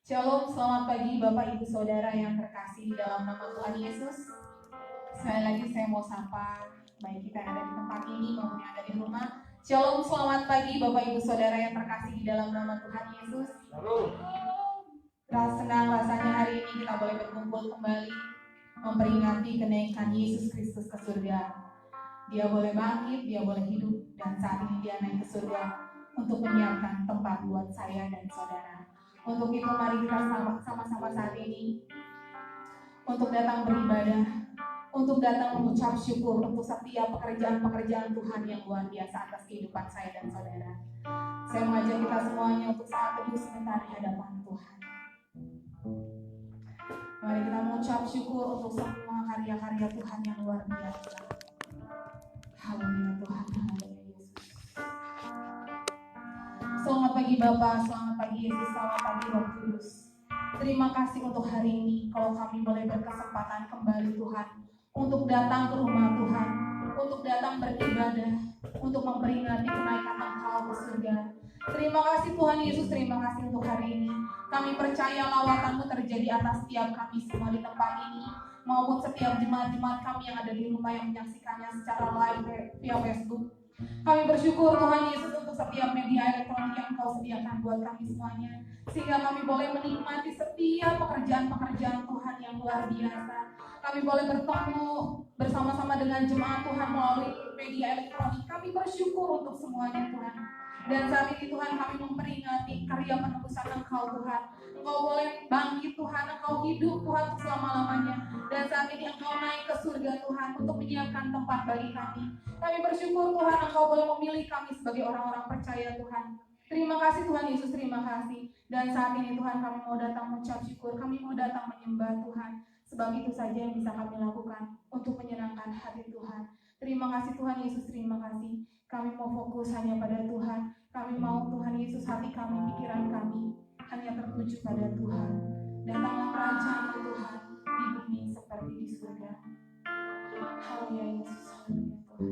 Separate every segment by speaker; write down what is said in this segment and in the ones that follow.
Speaker 1: Shalom, selamat pagi Bapak Ibu Saudara yang terkasih di dalam nama Tuhan Yesus. Sekali lagi saya mau sapa baik kita yang ada di tempat ini maupun yang ada di rumah. Shalom, selamat pagi Bapak Ibu Saudara yang terkasih di dalam nama Tuhan Yesus. Senang rasanya hari ini kita boleh berkumpul kembali memperingati kenaikan Yesus Kristus ke surga. Dia boleh bangkit, dia boleh hidup, dan saat ini dia naik ke surga untuk menyiapkan tempat buat saya dan saudara. Untuk itu mari kita sama-sama saat ini untuk datang beribadah, untuk datang mengucap syukur untuk setiap pekerjaan-pekerjaan Tuhan yang luar biasa atas kehidupan saya dan saudara. Saya mengajak kita semuanya untuk saat teduh sebentar di hadapan Tuhan. Mari kita mengucap syukur untuk semua karya-karya Tuhan yang luar biasa. Haleluya Tuhan, haleluya Yesus. Selamat pagi Bapak, selamat pagi Yesus, selamat pagi Roh Kudus. Terima kasih untuk hari ini kalau kami boleh berkesempatan kembali Tuhan untuk datang ke rumah Tuhan, untuk datang beribadah, untuk memperingati kenaikan Engkau ke surga. Terima kasih Tuhan Yesus, terima kasih untuk hari ini. Kami percaya lawatan-Mu terjadi atas setiap kami semua di tempat ini, maupun setiap jemaat-jemaat kami yang ada di rumah yang menyaksikannya secara live via Facebook. Kami bersyukur Tuhan Yesus untuk setiap media elektronik yang Engkau sediakan buat kami semuanya, sehingga kami boleh menikmati setiap pekerjaan-pekerjaan Tuhan yang luar biasa. Kami boleh bertemu bersama-sama dengan jemaat Tuhan melalui media elektronik. Kami bersyukur untuk semuanya Tuhan. Dan saat ini Tuhan kami memperingati karya penebusan Engkau Tuhan. Engkau boleh bangkit Tuhan, Engkau hidup Tuhan untuk selama-lamanya. Dan saat ini Engkau naik ke surga Tuhan untuk menyiapkan tempat bagi kami. Kami bersyukur Tuhan Engkau boleh memilih kami sebagai orang-orang percaya Tuhan. Terima kasih Tuhan Yesus, terima kasih. Dan saat ini Tuhan kami mau datang mengucap syukur, kami mau datang menyembah Tuhan. Sebab itu saja yang bisa kami lakukan untuk menyenangkan hati Tuhan. Terima kasih Tuhan Yesus, terima kasih. Kami mau fokus hanya pada Tuhan. Kami mau Tuhan Yesus hati kami, pikiran kami hanya tertuju pada Tuhan. Datanglah kerajaan Tuhan di bumi seperti di surga. Haleluya Yesus, haleluya Tuhan.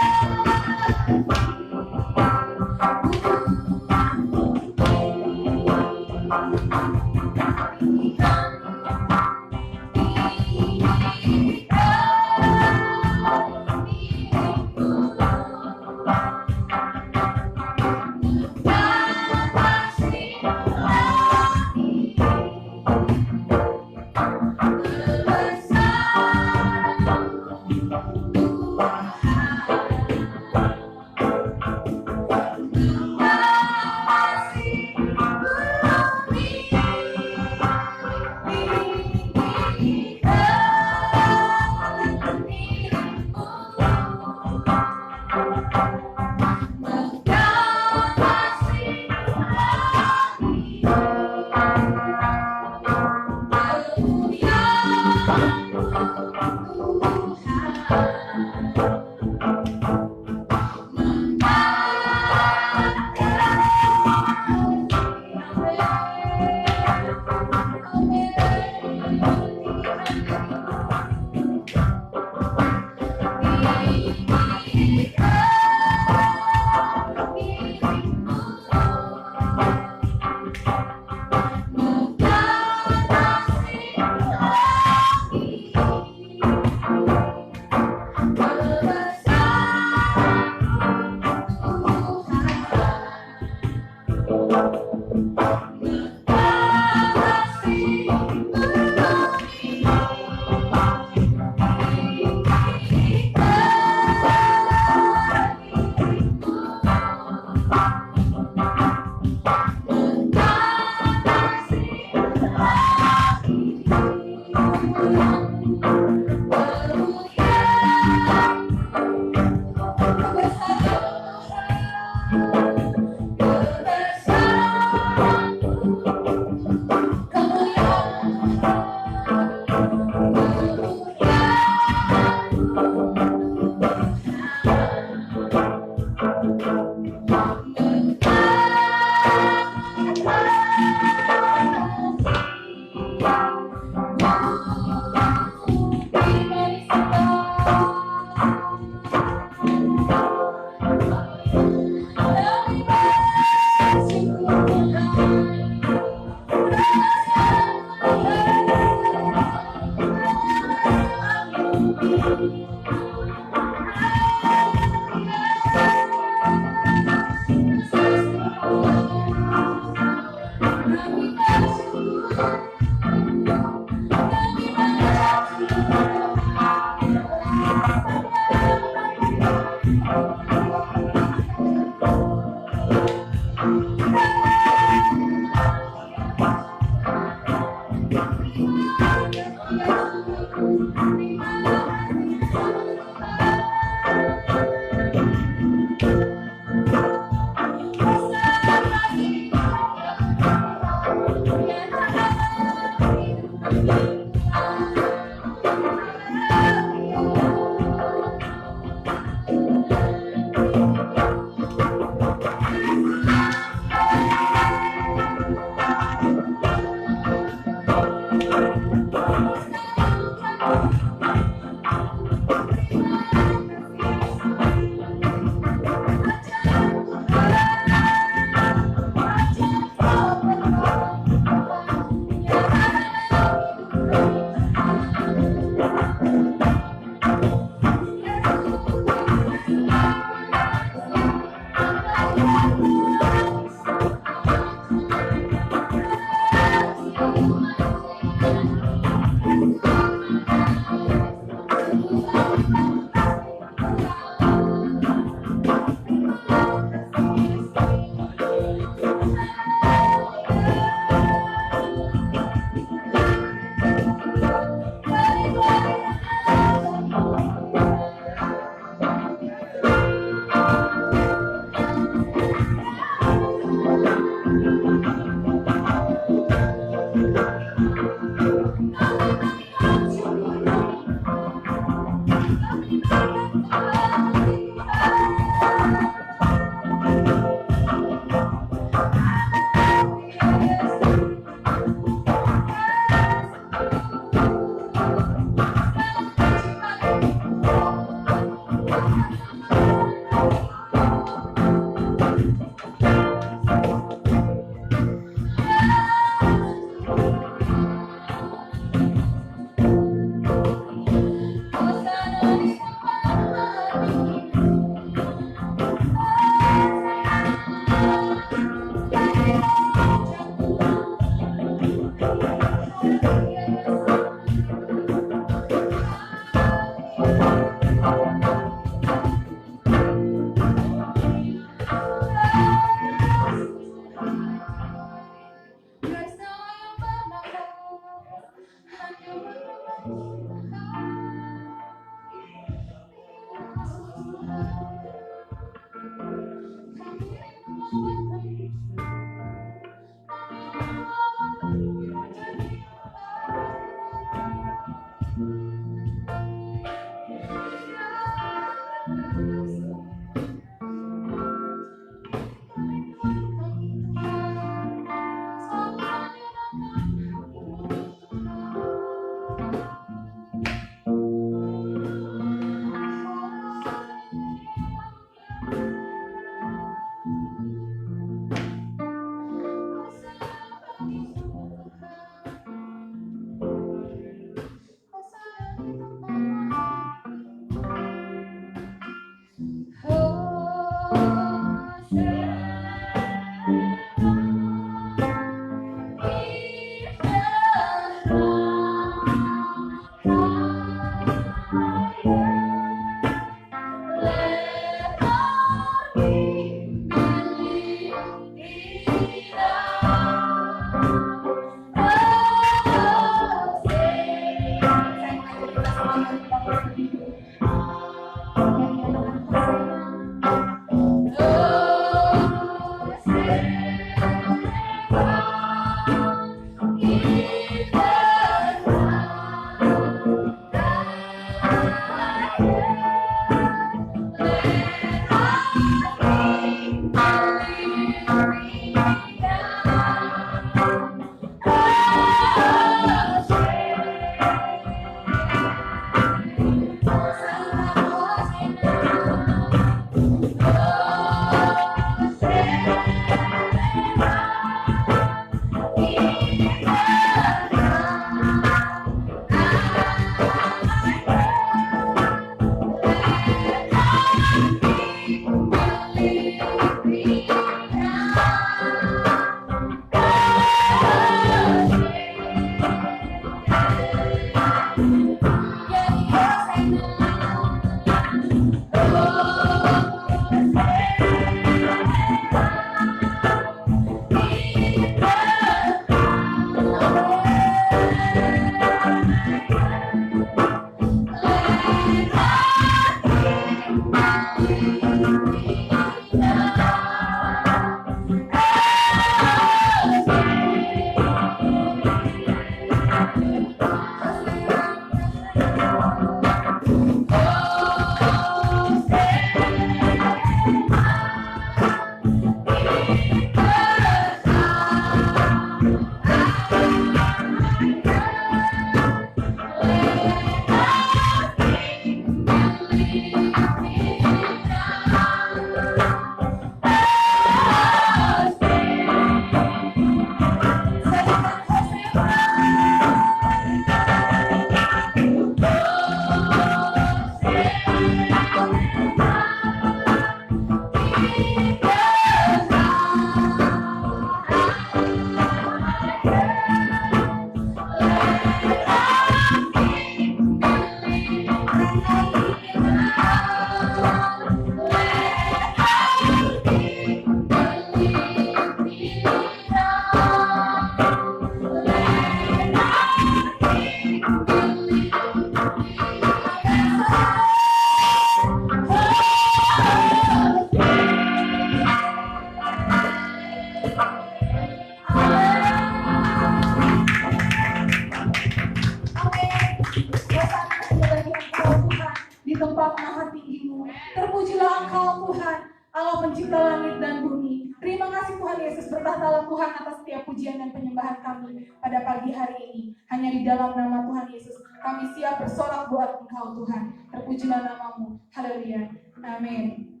Speaker 1: Tuhan atas setiap pujian dan penyembahan kami pada pagi hari ini. Hanya di dalam nama Tuhan Yesus kami siap bersorak buat Engkau Tuhan. Terpujilah namamu. Haleluya. Amin.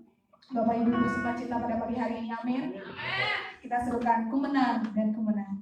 Speaker 1: Bapak Ibu bersuka cita pada pagi hari ini. Amin. Kita serukan ku menang dan ku menang.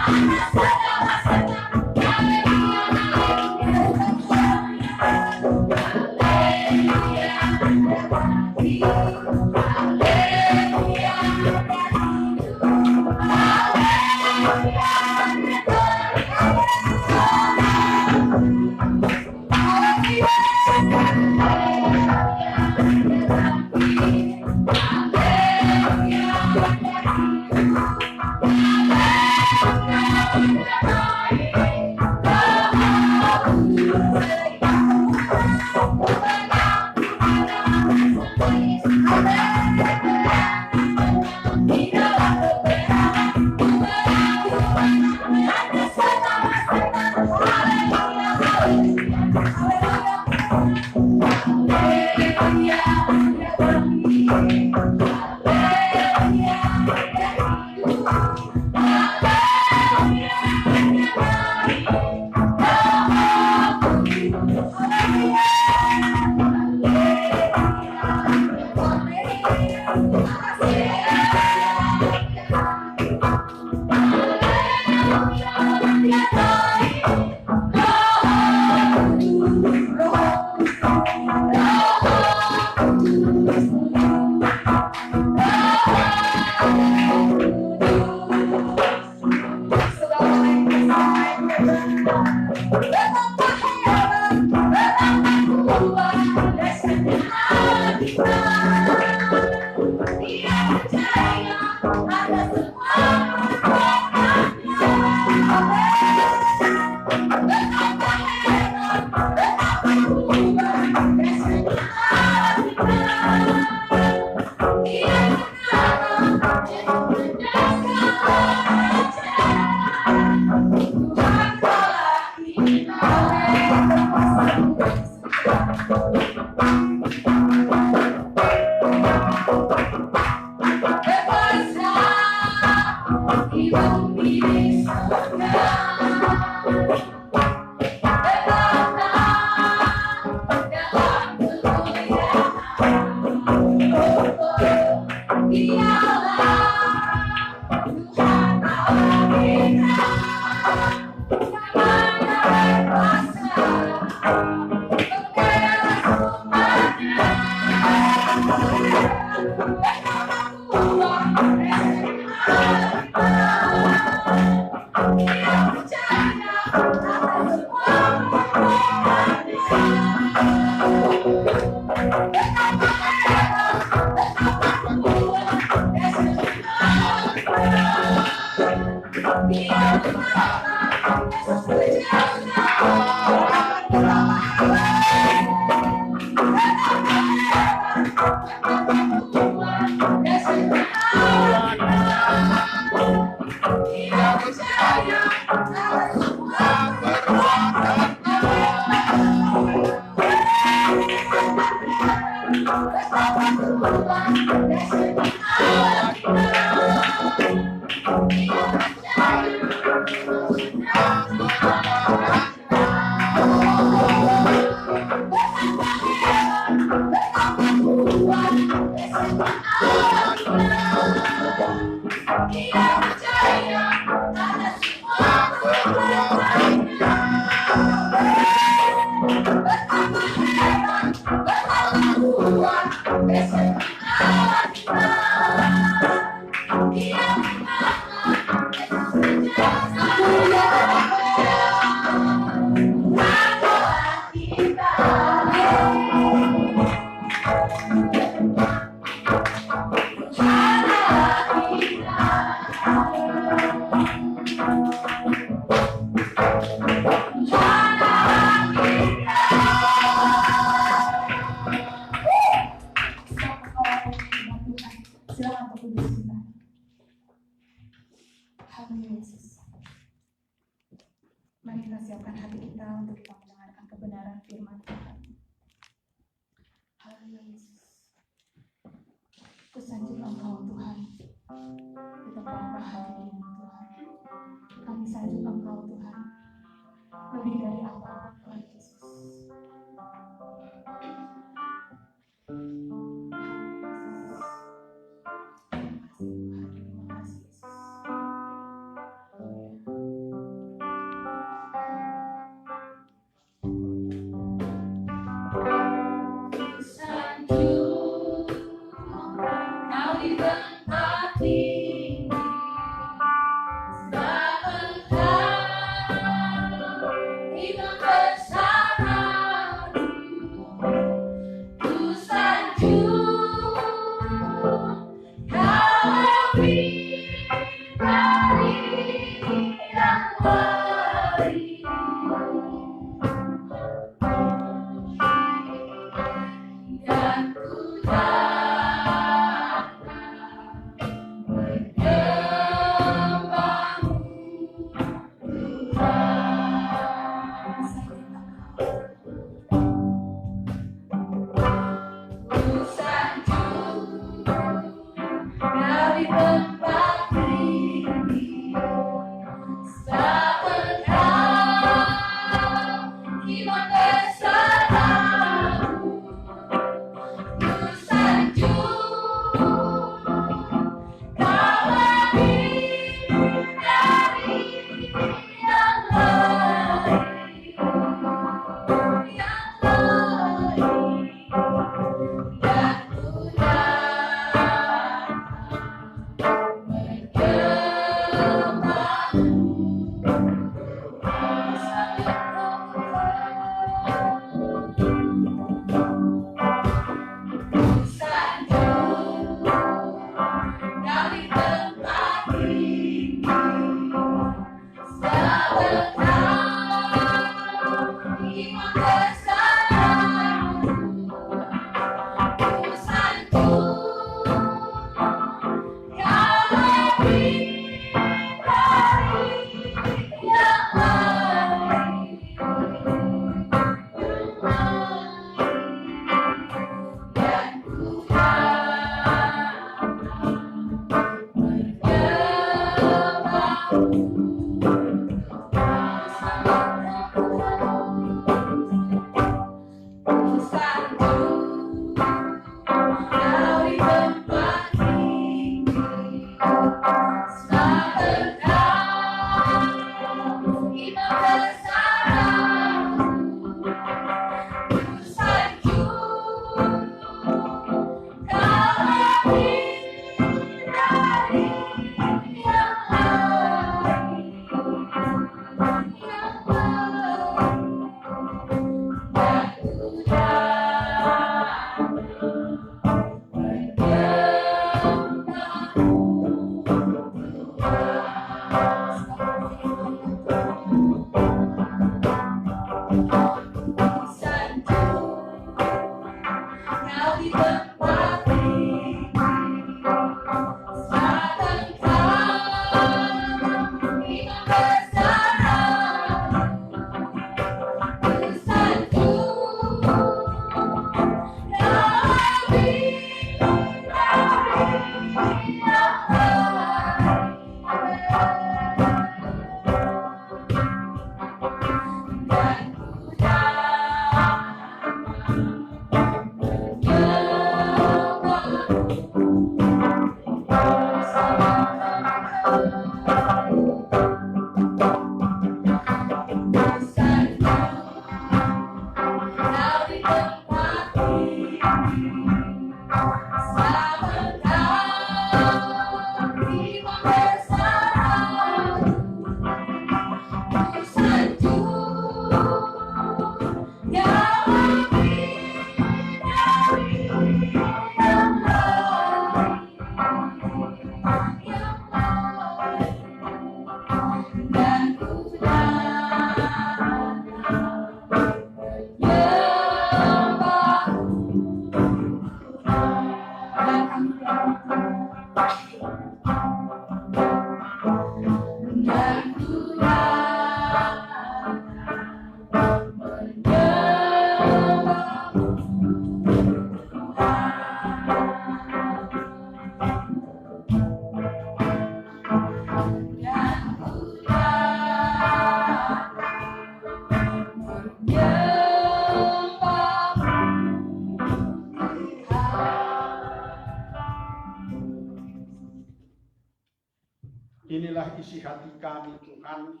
Speaker 2: isi hati kami Tuhan,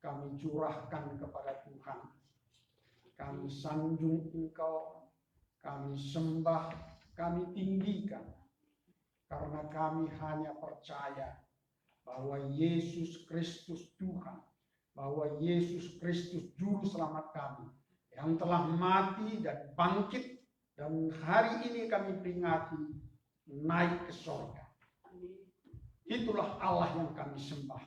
Speaker 2: kami curahkan kepada Tuhan. Kami sanjung Engkau, kami sembah, kami tinggikan. Karena kami hanya percaya bahwa Yesus Kristus Tuhan, bahwa Yesus Kristus Juru Selamat kami, yang telah mati dan bangkit, dan hari ini kami peringati naik ke surga. Itulah Allah yang kami sembah.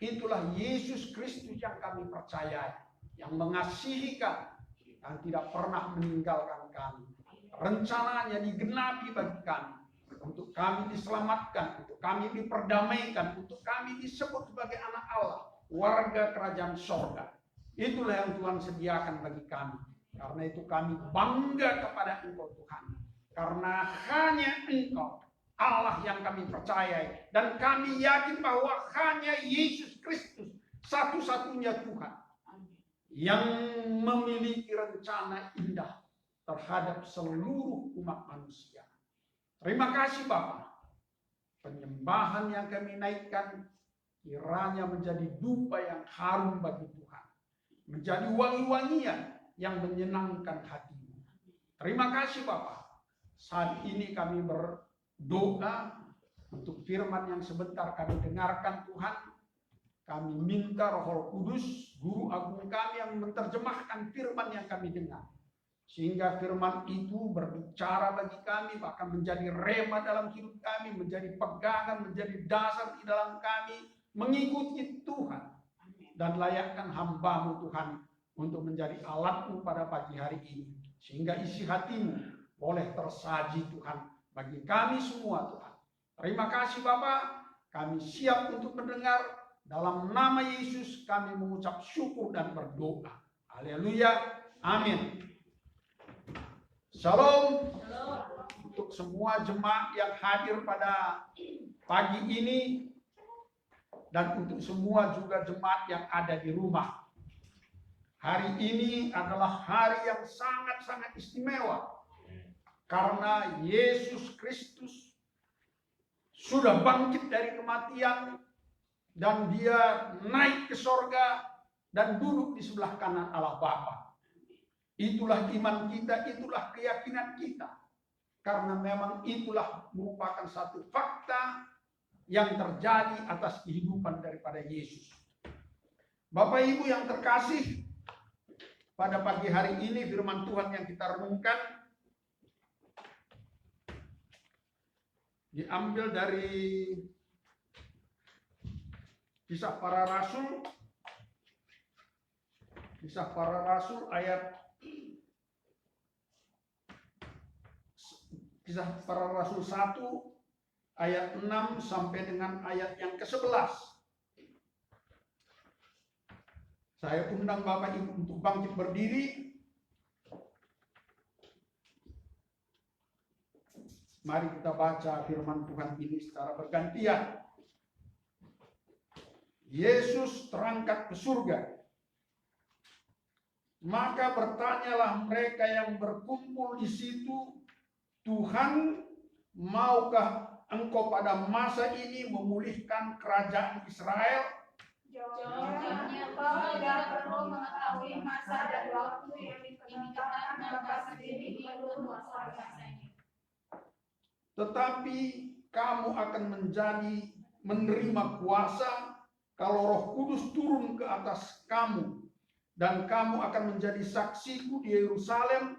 Speaker 2: Itulah Yesus Kristus yang kami percayai, yang mengasihi kami dan tidak pernah meninggalkan kami. Rencananya digenapi bagi kami, untuk kami diselamatkan, untuk kami diperdamaikan, untuk kami disebut sebagai anak Allah, warga kerajaan surga. Itulah yang Tuhan sediakan bagi kami. Karena itu kami bangga kepada Engkau Tuhan. Karena hanya Engkau Allah yang kami percayai, dan kami yakin bahwa hanya Yesus Kristus satu-satunya Tuhan yang memiliki rencana indah terhadap seluruh umat manusia. Terima kasih Bapa. Penyembahan yang kami naikkan kiranya menjadi dupa yang harum bagi Tuhan, menjadi wangi-wangian yang menyenangkan hati-Mu. Terima kasih Bapa. Saat ini kami berdoa untuk firman yang sebentar kami dengarkan Tuhan. Kami minta Roh Kudus, Guru Agung kami yang menerjemahkan firman yang kami dengar. Sehingga firman itu berbicara bagi kami, bahkan menjadi rema dalam hidup kami, menjadi pegangan, menjadi dasar di dalam kami, mengikuti Tuhan. Dan layakkan hamba-Mu Tuhan untuk menjadi alat-Mu pada pagi hari ini. Sehingga isi hati-Mu boleh tersaji Tuhan bagi kami semua Tuhan. Terima kasih Bapak, kami siap untuk mendengar. Dalam nama Yesus kami mengucap syukur dan berdoa. Haleluya, amin. Shalom. Untuk semua jemaat yang hadir pada pagi ini, dan untuk semua juga jemaat yang ada di rumah. Hari ini adalah hari yang sangat-sangat istimewa. Karena Yesus Kristus sudah bangkit dari kematian, dan Dia naik ke sorga dan duduk di sebelah kanan Allah Bapa. Itulah iman kita, itulah keyakinan kita. Karena memang itulah merupakan satu fakta yang terjadi atas kehidupan daripada Yesus. Bapak Ibu yang terkasih, pada pagi hari ini firman Tuhan yang kita renungkan diambil dari Kisah Para Rasul. Kisah Para Rasul Kisah Para Rasul 1 ayat 6 sampai dengan ayat yang ke-11. Saya undang Bapak Ibu untuk bangkit berdiri. Mari kita baca firman Tuhan ini secara bergantian. Yesus terangkat ke surga. Maka bertanyalah mereka yang berkumpul di situ, Tuhan, maukah Engkau pada masa ini memulihkan kerajaan Israel?
Speaker 3: Jawabnya, kau tidak perlu mengetahui masa dan waktu yang ditentukan Bapa sendiri di luar kuasanya.
Speaker 2: Tetapi kamu akan menerima kuasa kalau Roh Kudus turun ke atas kamu, dan kamu akan menjadi saksiku di Yerusalem,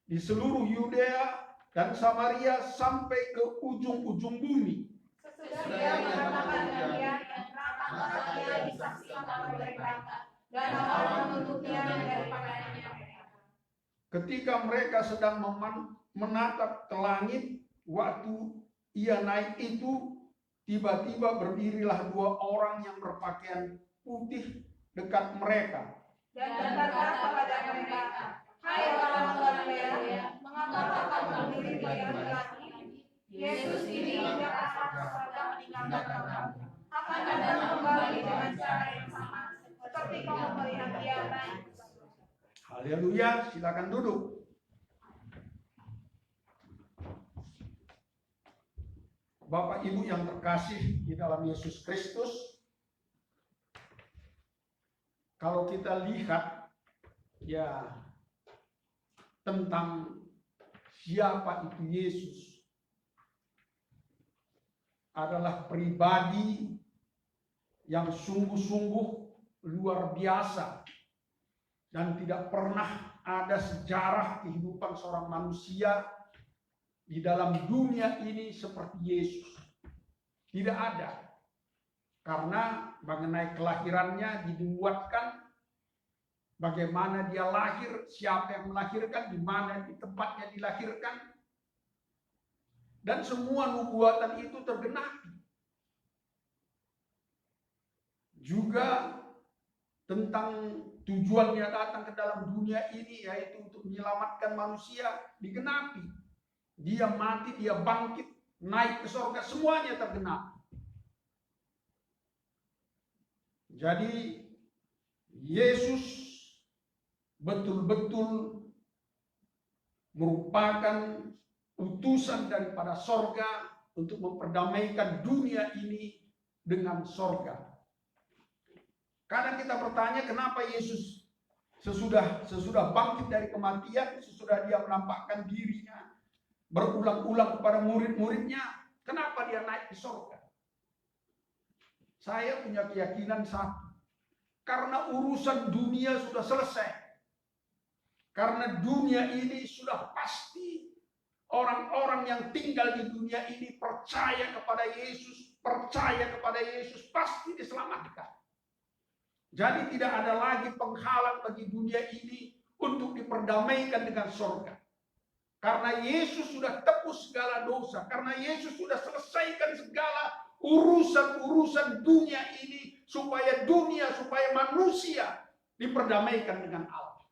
Speaker 2: di seluruh Yudea dan Samaria sampai ke ujung-ujung bumi.
Speaker 3: Sesudah Dia mengatakan demikian, maka Dia disaksikan mereka, dan Allah menutupnya dari pakaiannya.
Speaker 2: Ketika mereka sedang menatap ke langit, waktu Ia naik itu, tiba-tiba berdirilah dua orang yang berpakaian putih dekat mereka.
Speaker 3: Dan berkata kepada mereka, hai orang Galilea, mengapa kamu berdiri di langit? Yesus ini yang akan surga meninggalkan kamu, akan datang kembali dengan cara yang sama, seperti kamu melihat Dia naik.
Speaker 2: Haleluya, silakan duduk. Bapak Ibu yang terkasih di dalam Yesus Kristus, Kalau kita lihat ya tentang siapa itu Yesus, adalah pribadi yang sungguh-sungguh luar biasa dan tidak pernah ada sejarah kehidupan seorang manusia di dalam dunia ini seperti Yesus. Tidak ada. Karena mengenai kelahirannya dibuatkan bagaimana dia lahir, siapa yang melahirkan, di mana di tempatnya dilahirkan. Dan semua nubuatan itu tergenapi. Juga tentang tujuannya datang ke dalam dunia ini, yaitu untuk menyelamatkan manusia, digenapi. Dia mati, dia bangkit, naik ke surga, semuanya tergenapi. Jadi Yesus betul-betul merupakan utusan daripada sorga untuk memperdamaikan dunia ini dengan sorga. Karena kita bertanya kenapa Yesus sesudah bangkit dari kematian, sesudah dia menampakkan dirinya berulang-ulang kepada murid-muridnya, kenapa dia naik ke sorga? Saya punya keyakinan satu, karena urusan dunia sudah selesai. Karena dunia ini sudah pasti orang-orang yang tinggal di dunia ini percaya kepada Yesus pasti diselamatkan. Jadi tidak ada lagi penghalang bagi dunia ini untuk diperdamaikan dengan surga. Karena Yesus sudah tebus segala dosa, karena Yesus sudah selesaikan segala urusan-urusan dunia ini supaya manusia diperdamaikan dengan Allah.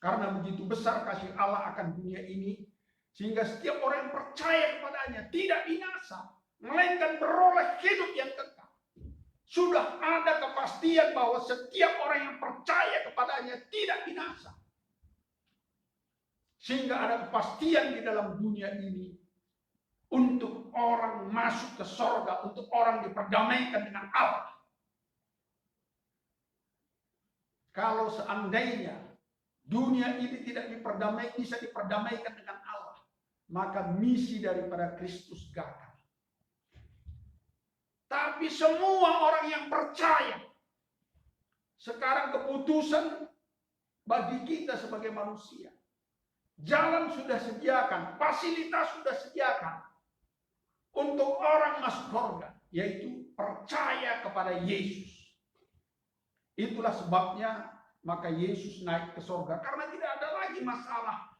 Speaker 2: Karena begitu besar kasih Allah akan dunia ini, sehingga setiap orang yang percaya kepadanya tidak binasa, melainkan beroleh hidup yang kekal. Sudah ada kepastian bahwa setiap orang yang percaya kepadanya tidak binasa. Sehingga ada kepastian di dalam dunia ini untuk orang masuk ke surga, untuk orang diperdamaikan dengan Allah. Kalau seandainya dunia ini tidak bisa diperdamaikan dengan Allah, maka misi daripada Kristus gagal. Tapi semua orang yang percaya, sekarang keputusan bagi kita sebagai manusia. Jalan sudah sediakan, fasilitas sudah sediakan untuk orang masuk surga, yaitu percaya kepada Yesus. Itulah sebabnya maka Yesus naik ke surga, karena tidak ada lagi masalah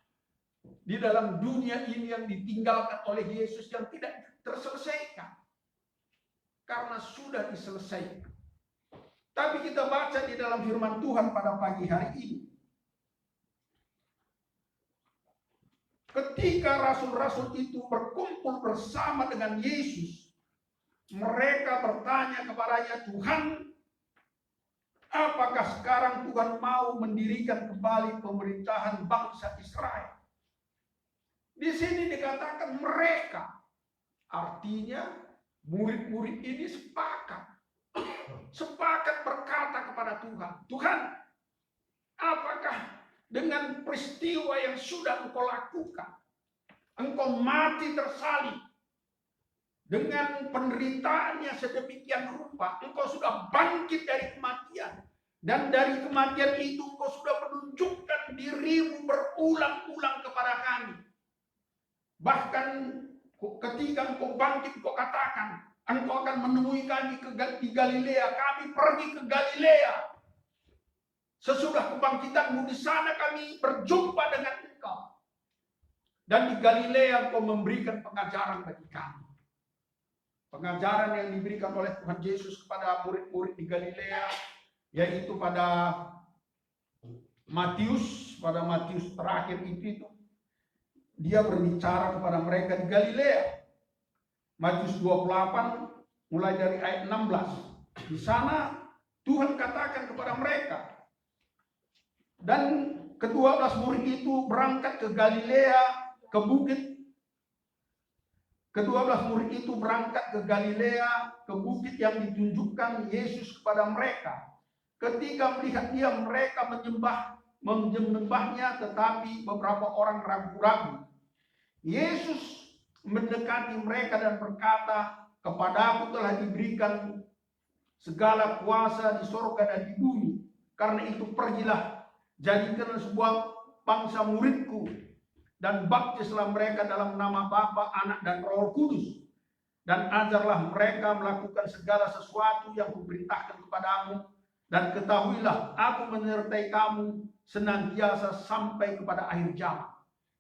Speaker 2: di dalam dunia ini yang ditinggalkan oleh Yesus yang tidak terselesaikan, karena sudah diselesaikan. Tapi kita baca di dalam firman Tuhan pada pagi hari ini, ketika rasul-rasul itu berkumpul bersama dengan Yesus, mereka bertanya kepadanya, Tuhan, apakah sekarang Tuhan mau mendirikan kembali pemerintahan bangsa Israel? Di sini dikatakan mereka, artinya murid-murid ini sepakat berkata kepada Tuhan, Tuhan, apakah dengan peristiwa yang sudah engkau lakukan, engkau mati tersalib, dengan penderitaan yang sedemikian rupa, engkau sudah bangkit dari kematian, dan dari kematian itu engkau sudah menunjukkan dirimu berulang-ulang kepada kami. Bahkan ketika engkau bangkit, engkau katakan, engkau akan menemui kami di Galilea. Kami pergi ke Galilea. Sesudah kebangkitanmu, di sana kami berjumpa dengan engkau. Dan di Galilea engkau memberikan pengajaran bagi kami. Pengajaran yang diberikan oleh Tuhan Yesus kepada murid-murid di Galilea, yaitu pada Matius terakhir itu dia berbicara kepada mereka di Galilea. Matius 28 mulai dari ayat 16. Di sana Tuhan katakan kepada mereka, dan ke-12 murid itu berangkat ke Galilea, ke bukit. Ke-12 murid itu berangkat ke Galilea, ke bukit yang ditunjukkan Yesus kepada mereka. Ketika melihat dia, mereka menyembahnya, tetapi beberapa orang ragu-ragu. Yesus mendekati mereka dan berkata, "Kepadaku telah diberikan segala kuasa di sorga dan di bumi. Karena itu pergilah, jadikan sebuah bangsa muridku, dan baptislah mereka dalam nama Bapa, Anak, dan Roh Kudus. Dan ajarlah mereka melakukan segala sesuatu yang kuperintahkan kepadamu. Dan ketahuilah, aku menyertai kamu senantiasa sampai kepada akhir zaman."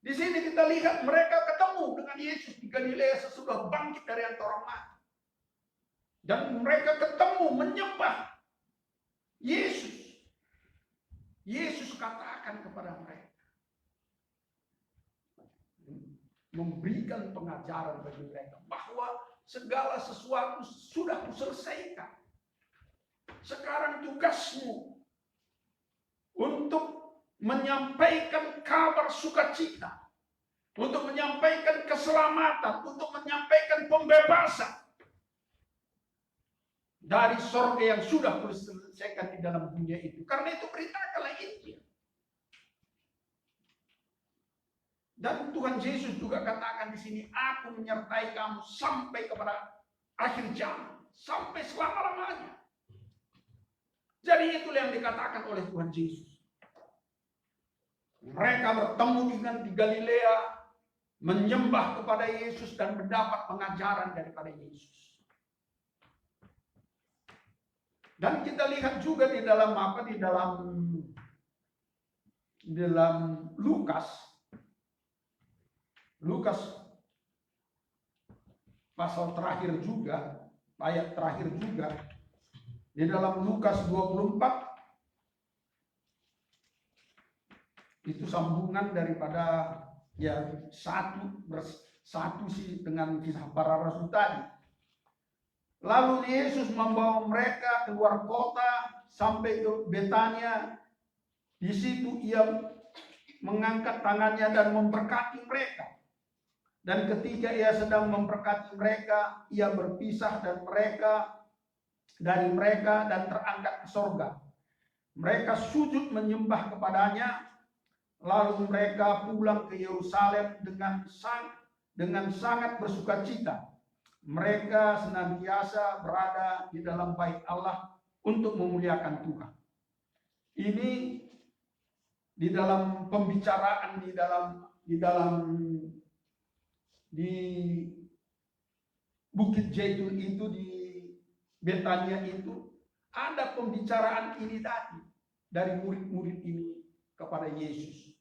Speaker 2: Di sini kita lihat mereka ketemu dengan Yesus di Galilea sesudah bangkit dari antara orang mati. Dan mereka ketemu menyembah Yesus. Yesus katakan kepada mereka, memberikan pengajaran bagi mereka bahwa segala sesuatu sudah kuselesaikan. Sekarang tugasmu untuk menyampaikan kabar sukacita, untuk menyampaikan keselamatan, untuk menyampaikan pembebasan dari sorga yang sudah kuselesaikan di dalam dunia itu. Karena itu beritakanlah Injil. Dan Tuhan Yesus juga katakan di sini, aku menyertai kamu sampai kepada akhir zaman, sampai selama-lamanya. Jadi itulah yang dikatakan oleh Tuhan Yesus. Mereka bertemu dengan di Galilea, menyembah kepada Yesus dan mendapat pengajaran daripada Yesus. Dan kita lihat juga di dalam Lukas pasal terakhir juga, ayat terakhir juga, di dalam Lukas 24 itu sambungan daripada satu sih dengan kisah para rasul tadi. Lalu Yesus membawa mereka keluar kota sampai ke Betania. Di situ ia mengangkat tangannya dan memberkati mereka. Dan ketika ia sedang memberkati mereka, ia berpisah dari mereka dan terangkat ke sorga. Mereka sujud menyembah kepadanya. Lalu mereka pulang ke Yerusalem dengan sangat bersukacita. Mereka senantiasa berada di dalam bait Allah untuk memuliakan Tuhan. Ini di dalam pembicaraan di Bukit Zaitun itu, di Betania itu, ada pembicaraan ini tadi dari murid-murid ini kepada Yesus.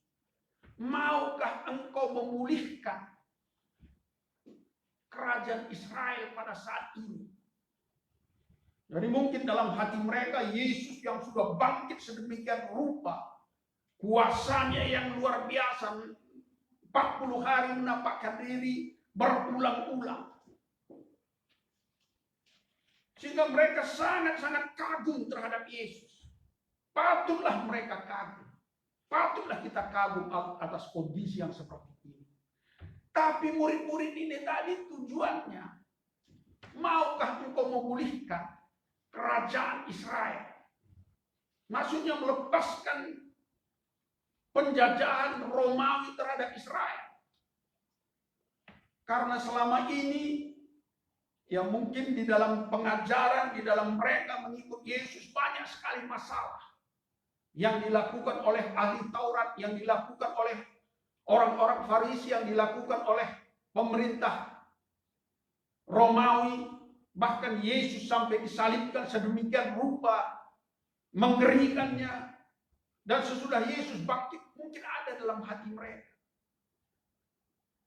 Speaker 2: Maukah engkau memulihkan kerajaan Israel pada saat ini? Jadi mungkin dalam hati mereka, Yesus yang sudah bangkit sedemikian rupa, kuasanya yang luar biasa, 40 hari menampakkan diri berulang-ulang, sehingga mereka sangat-sangat kagum terhadap Yesus. Patutlah mereka kagum. Patutlah kita kagum atas kondisi yang seperti ini. Tapi murid-murid ini tadi tujuannya, maukah engkau memulihkan kerajaan Israel? Maksudnya melepaskan penjajahan Romawi terhadap Israel. Karena selama ini, ya mungkin di dalam pengajaran, di dalam mereka mengikut Yesus, banyak sekali masalah yang dilakukan oleh ahli Taurat, yang dilakukan oleh orang-orang Farisi, yang dilakukan oleh pemerintah Romawi. Bahkan Yesus sampai disalibkan sedemikian rupa, mengerikannya. Dan sesudah Yesus bangkit, mungkin ada dalam hati mereka,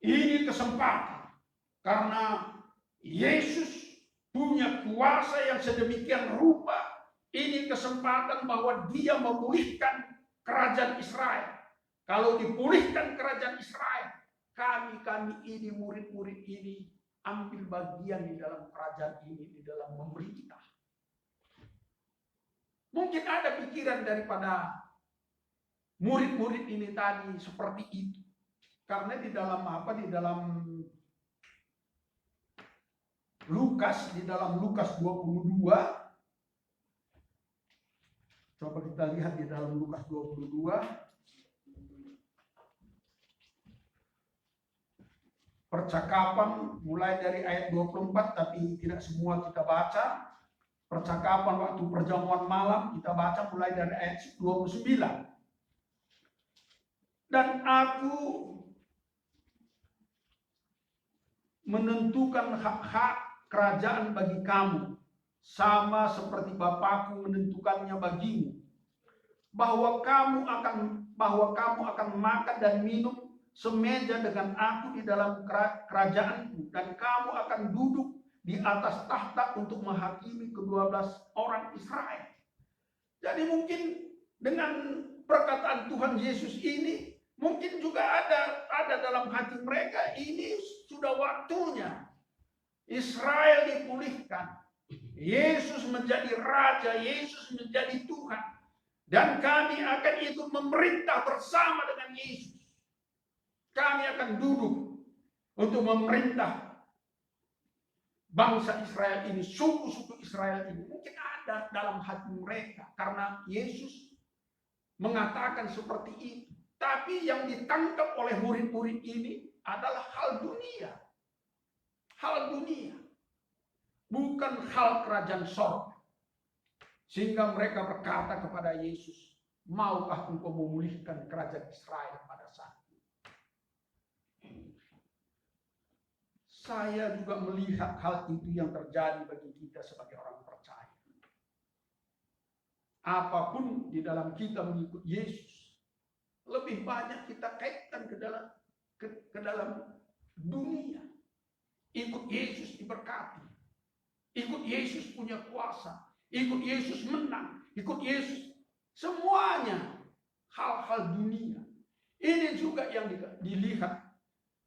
Speaker 2: ini kesempatan, karena Yesus punya kuasa yang sedemikian rupa. Ini kesempatan bahwa dia memulihkan kerajaan Israel. Kalau dipulihkan kerajaan Israel, kami ini, murid-murid ini, ambil bagian di dalam kerajaan ini, di dalam memerintah. Mungkin ada pikiran daripada murid-murid ini tadi seperti itu. Karena di dalam Lukas 22, Coba kita lihat di dalam Lukas 22. Percakapan mulai dari ayat 24, tapi tidak semua kita baca. Percakapan waktu perjamuan malam kita baca mulai dari ayat 29. Dan aku menentukan hak-hak kerajaan bagi kamu, sama seperti Bapakku menentukannya bagimu, bahwa kamu akan makan dan minum semeja dengan aku di dalam kerajaanku, dan kamu akan duduk di atas tahta untuk menghakimi ke-12 orang Israel. Jadi mungkin dengan perkataan Tuhan Yesus ini, mungkin juga ada dalam hati mereka, ini sudah waktunya Israel dipulihkan. Yesus menjadi Raja, Yesus menjadi Tuhan. Dan kami akan ikut memerintah bersama dengan Yesus. Kami akan duduk untuk memerintah bangsa Israel ini, suku-suku Israel ini. Mungkin ada dalam hati mereka, karena Yesus mengatakan seperti itu. Tapi yang ditangkap oleh murid-murid ini adalah hal dunia. Hal dunia. Bukan hal kerajaan sorga. Sehingga mereka berkata kepada Yesus, maukah engkau memulihkan kerajaan Israel pada saat ini? Saya juga melihat hal itu yang terjadi bagi kita sebagai orang percaya. Apapun di dalam kita mengikut Yesus, lebih banyak kita kaitkan ke dalam dunia. Ikut Yesus diberkati. Ikut Yesus punya kuasa. Ikut Yesus menang. Ikut Yesus. Semuanya hal-hal dunia. Ini juga yang dilihat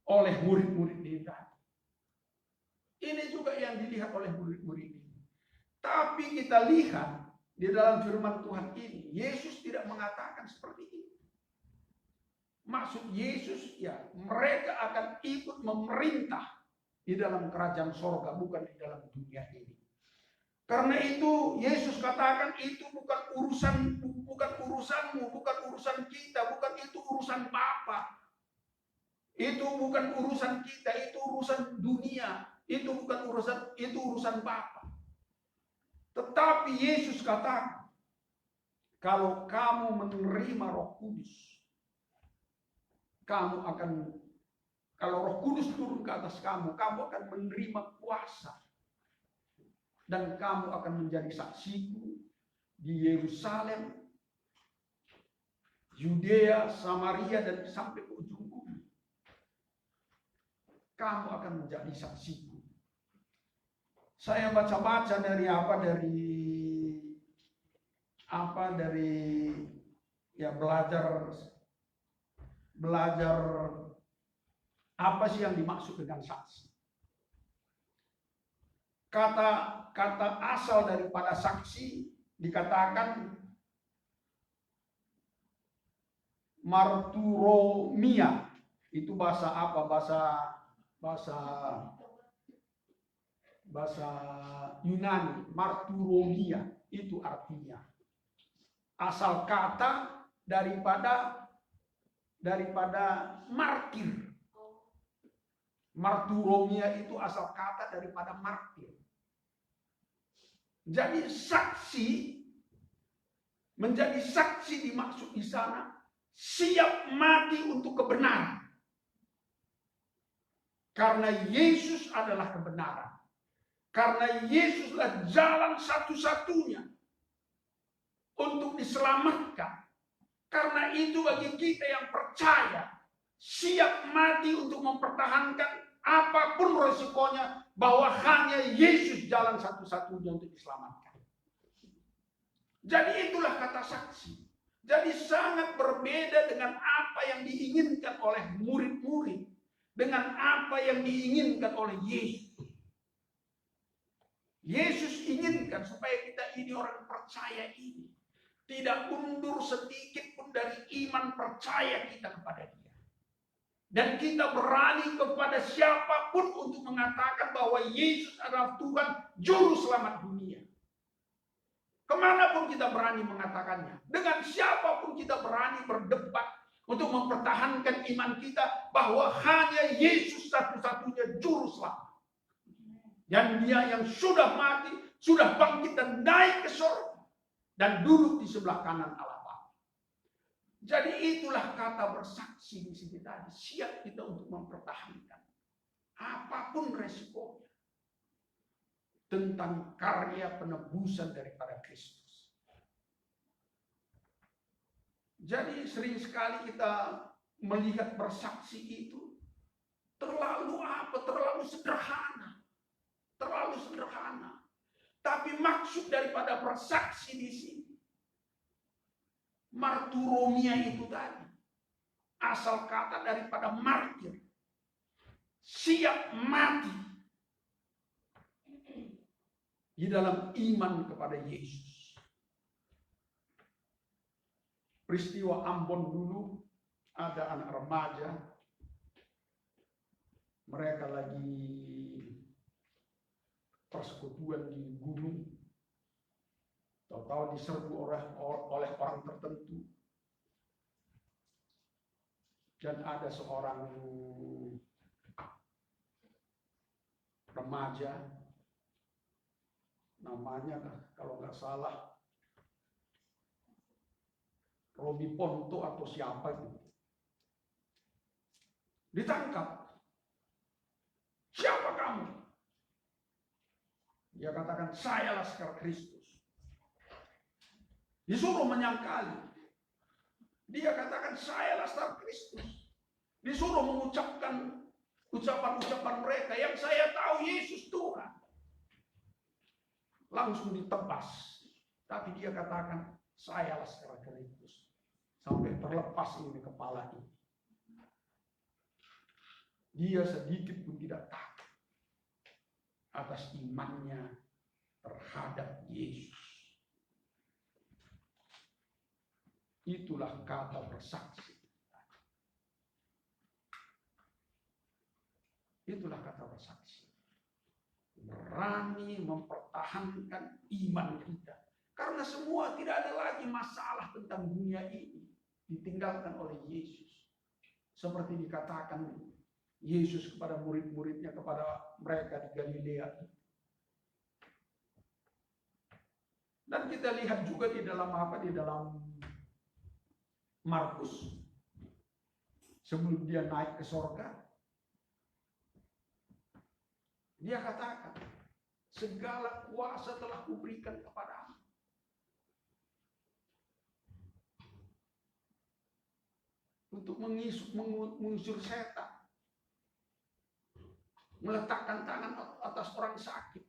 Speaker 2: oleh murid-murid ini tadi. Ini juga yang dilihat oleh murid-murid ini. Tapi kita lihat di dalam firman Tuhan ini, Yesus tidak mengatakan seperti itu. Maksud Yesus, ya, mereka akan ikut memerintah di dalam kerajaan sorga, bukan di dalam dunia ini. Karena itu Yesus katakan itu bukan urusanmu, bukan urusan kita, bukan itu urusan Bapa. Itu bukan urusan kita, itu urusan dunia. Itu bukan urusan Bapa. Tetapi Yesus katakan, kalau kamu menerima Roh Kudus, kalau Roh Kudus turun ke atas kamu akan menerima kuasa. Dan kamu akan menjadi saksiku di Yerusalem, Yudea, Samaria, dan sampai ke ujung bumi. Kamu akan menjadi saksiku. Saya baca-baca dari ya belajar apa sih yang dimaksud dengan saksi. Kata asal daripada saksi dikatakan marturomia. Itu bahasa apa? Bahasa Yunani. Marturomia itu artinya. Asal kata daripada martir. Marturomia itu asal kata daripada martir. Jadi menjadi saksi dimaksud di sana, siap mati untuk kebenaran. Karena Yesus adalah kebenaran. Karena Yesuslah jalan satu-satunya untuk diselamatkan. Karena itu bagi kita yang percaya, siap mati untuk mempertahankan apapun resikonya, bahwa hanya Yesus jalan satu-satunya untuk diselamatkan. Jadi itulah kata saksi. Jadi sangat berbeda dengan apa yang diinginkan oleh murid-murid, dengan apa yang diinginkan oleh Yesus. Yesus inginkan supaya kita ini orang percaya ini tidak mundur sedikit pun dari iman percaya kita kepada Dia. Dan kita berani kepada siapapun untuk mengatakan bahwa Yesus adalah Tuhan Juru Selamat dunia. Kemanapun kita berani mengatakannya, dengan siapapun kita berani berdebat untuk mempertahankan iman kita bahwa hanya Yesus satu-satunya juru selamat. Dan Dia yang sudah mati, sudah bangkit dan naik ke surga dan duduk di sebelah kanan Allah Bapa. Jadi itulah kata bersaksi di sini tadi, siap kita untuk mempertahankan apapun resikonya tentang karya penebusan daripada Kristus. Jadi sering sekali kita melihat bersaksi itu terlalu sederhana. Terlalu sederhana. Tapi maksud daripada bersaksi di sini, marturomia itu tadi, asal kata daripada martir, siap mati di dalam iman kepada Yesus. Peristiwa Ambon dulu, ada anak remaja, mereka lagi persekutuan di gunung, tahu-tahu diserbu oleh orang tertentu, dan ada seorang remaja, namanya kalau nggak salah Robi Ponto atau siapa itu, ditangkap. Siapa kamu? Dia katakan, saya Laskar Kristus. Disuruh menyangkali. Dia katakan, saya Laskar Kristus. Disuruh mengucapkan ucapan-ucapan mereka yang saya tahu Yesus Tuhan. Langsung ditebas. Tapi dia katakan, saya Laskar Kristus. Sampai terlepas ini kepalanya. Dia sedikit pun tidak takut atas imannya terhadap Yesus. Itulah kata bersaksi. Itulah kata bersaksi. Berani mempertahankan iman kita. Karena semua tidak ada lagi masalah tentang dunia ini. Ditinggalkan oleh Yesus. Seperti dikatakan Yesus kepada murid-muridnya, kepada mereka di Galilea. Dan kita lihat juga di dalam Di dalam Markus. Sebelum dia naik ke sorga, dia katakan, segala kuasa telah kuberikan kepadamu. Untuk mengusir setan. Meletakkan tangan atas orang sakit.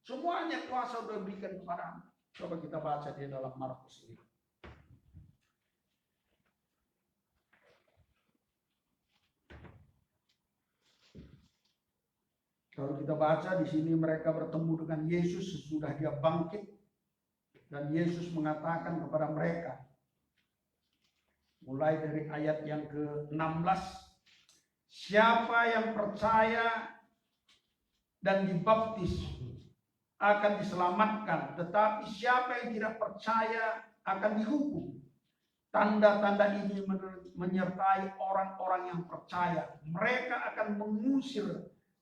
Speaker 2: Semuanya kuasa sudah diberikan kepadamu. Coba kita baca di dalam Markus ini. Kalau kita baca di sini mereka bertemu dengan Yesus sesudah dia bangkit. Dan Yesus mengatakan kepada mereka. Mulai dari ayat yang ke-16. Siapa yang percaya dan dibaptis akan diselamatkan. Tetapi siapa yang tidak percaya akan dihukum. Tanda-tanda ini menyertai orang-orang yang percaya. Mereka akan mengusir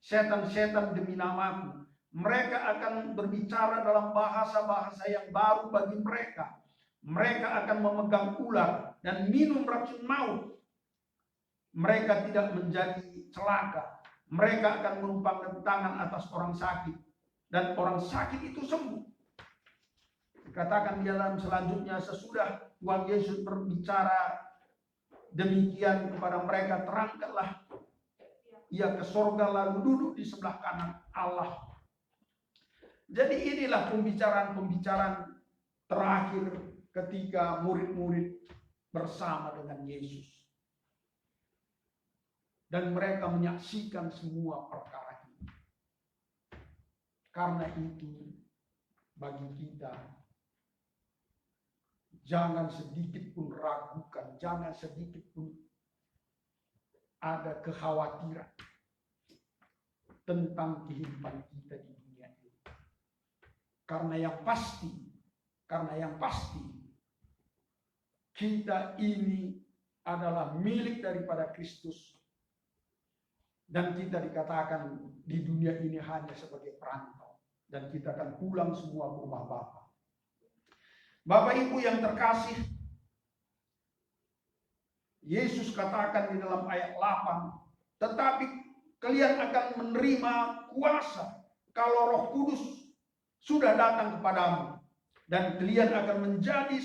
Speaker 2: setan-setan demi namaku. Mereka akan berbicara dalam bahasa-bahasa yang baru bagi mereka. Mereka akan memegang ular dan minum racun maut. Mereka tidak menjadi celaka. Mereka akan menumpangkan tangan atas orang sakit. Dan orang sakit itu sembuh. Dikatakan di dalam selanjutnya, sesudah Tuhan Yesus berbicara demikian kepada mereka, terangkatlah ia ke sorga lalu duduk di sebelah kanan Allah. Jadi inilah pembicaraan-pembicaraan terakhir ketika murid-murid bersama dengan Yesus. Dan mereka menyaksikan semua perkara ini. Karena itu, bagi kita, jangan sedikit pun ragukan, jangan sedikit pun ada kekhawatiran tentang kehidupan kita di dunia ini. Karena yang pasti, Karena yang pasti kita ini adalah milik daripada Kristus. Dan kita dikatakan di dunia ini hanya sebagai perantau. Dan kita akan pulang semua ke rumah Bapa. Bapak Ibu yang terkasih, Yesus katakan di dalam ayat 8, tetapi kalian akan menerima kuasa kalau Roh Kudus sudah datang kepadamu. Dan kalian akan menjadi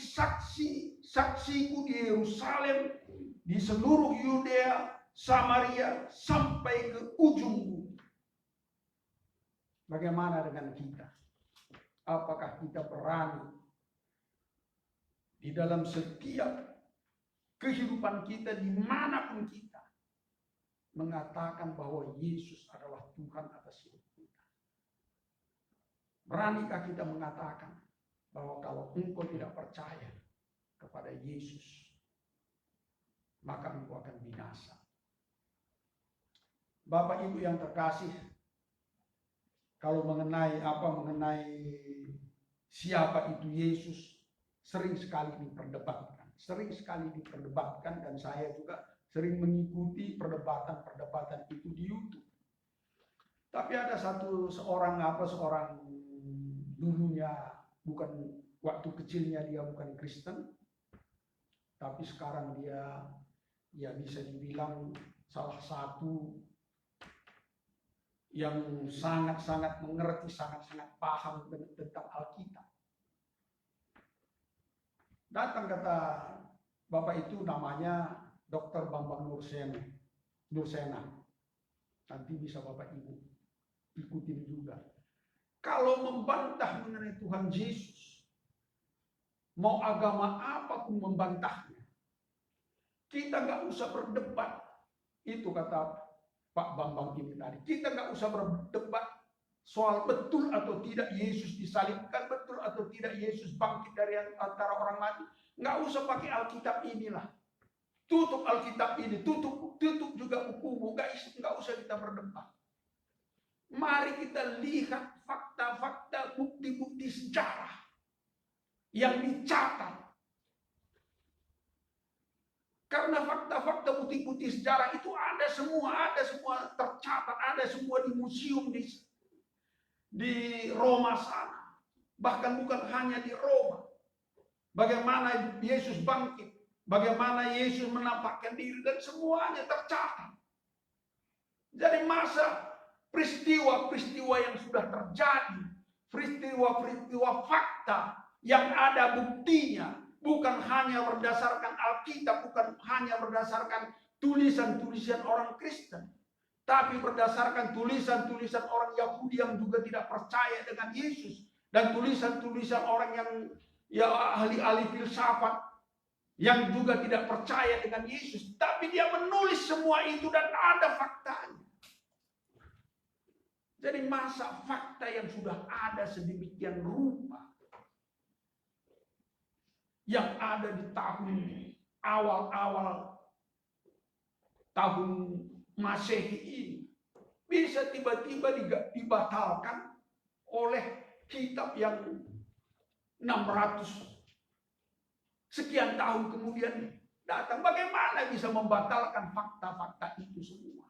Speaker 2: saksiku di Yerusalem, di seluruh Yudea, Samaria, sampai ke ujung bumi. Bagaimana dengan kita? Apakah kita berani di dalam setiap kehidupan kita, dimanapun kita, mengatakan bahwa Yesus adalah Tuhan atas hidup kita? Beranikah kita mengatakan bahwa kalau engkau tidak percaya kepada Yesus, maka engkau akan binasa? Bapak Ibu yang terkasih, kalau mengenai siapa itu Yesus, sering sekali diperdebatkan, dan saya juga sering mengikuti perdebatan itu di YouTube. Tapi ada seorang dulunya, bukan waktu kecilnya dia bukan Kristen, tapi sekarang dia bisa dibilang salah satu yang sangat-sangat mengerti, sangat-sangat paham tentang Alkitab. Datang kata Bapak itu namanya Dr. Bambang Nursena. Nanti bisa Bapak Ibu ikutin juga. Kalau membantah mengenai Tuhan Yesus, mau agama apapun membantahnya, kita nggak usah berdebat. Itu kata Pak Bambang ini tadi. Kita nggak usah berdebat soal betul atau tidak Yesus disalibkan, betul atau tidak Yesus bangkit dari antara orang mati. Nggak usah pakai Alkitab inilah. Tutup Alkitab ini, tutup juga buku. Nggak usah kita berdebat. Mari kita lihat fakta-fakta, bukti-bukti sejarah yang dicatat. Karena fakta-fakta, bukti-bukti sejarah itu ada semua tercatat, ada semua di museum di Roma sana. Bahkan bukan hanya di Roma. Bagaimana Yesus bangkit, bagaimana Yesus menampakkan diri, dan semuanya tercatat. Jadi masa peristiwa-peristiwa yang sudah terjadi, peristiwa-peristiwa fakta yang ada buktinya, bukan hanya berdasarkan Alkitab, bukan hanya berdasarkan tulisan-tulisan orang Kristen, tapi berdasarkan tulisan-tulisan orang Yahudi yang juga tidak percaya dengan Yesus, dan tulisan-tulisan orang yang ahli-ahli filsafat yang juga tidak percaya dengan Yesus, tapi dia menulis semua itu dan ada faktanya. Jadi masa fakta yang sudah ada sedemikian rupa, yang ada di tahun awal tahun Masehi ini, bisa tiba-tiba dibatalkan oleh kitab yang 600 sekian tahun kemudian datang. Bagaimana bisa membatalkan fakta-fakta itu semua?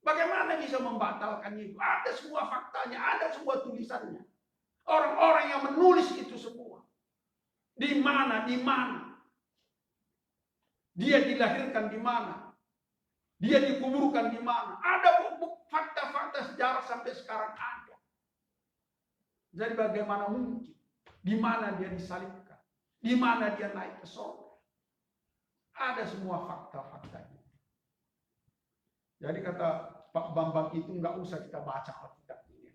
Speaker 2: Bagaimana bisa membatalkannya itu? Ada semua faktanya, ada semua tulisannya. Orang-orang yang menulis itu semua. Di mana? Dia dilahirkan di mana? Dia dikuburkan di mana? Ada fakta-fakta sejarah sampai sekarang ada. Jadi bagaimana mungkin? Di mana dia disalibkan? Di mana dia naik ke surga? Ada semua fakta-faktanya. Jadi kata Pak Bambang itu nggak usah kita baca Alkitab ini,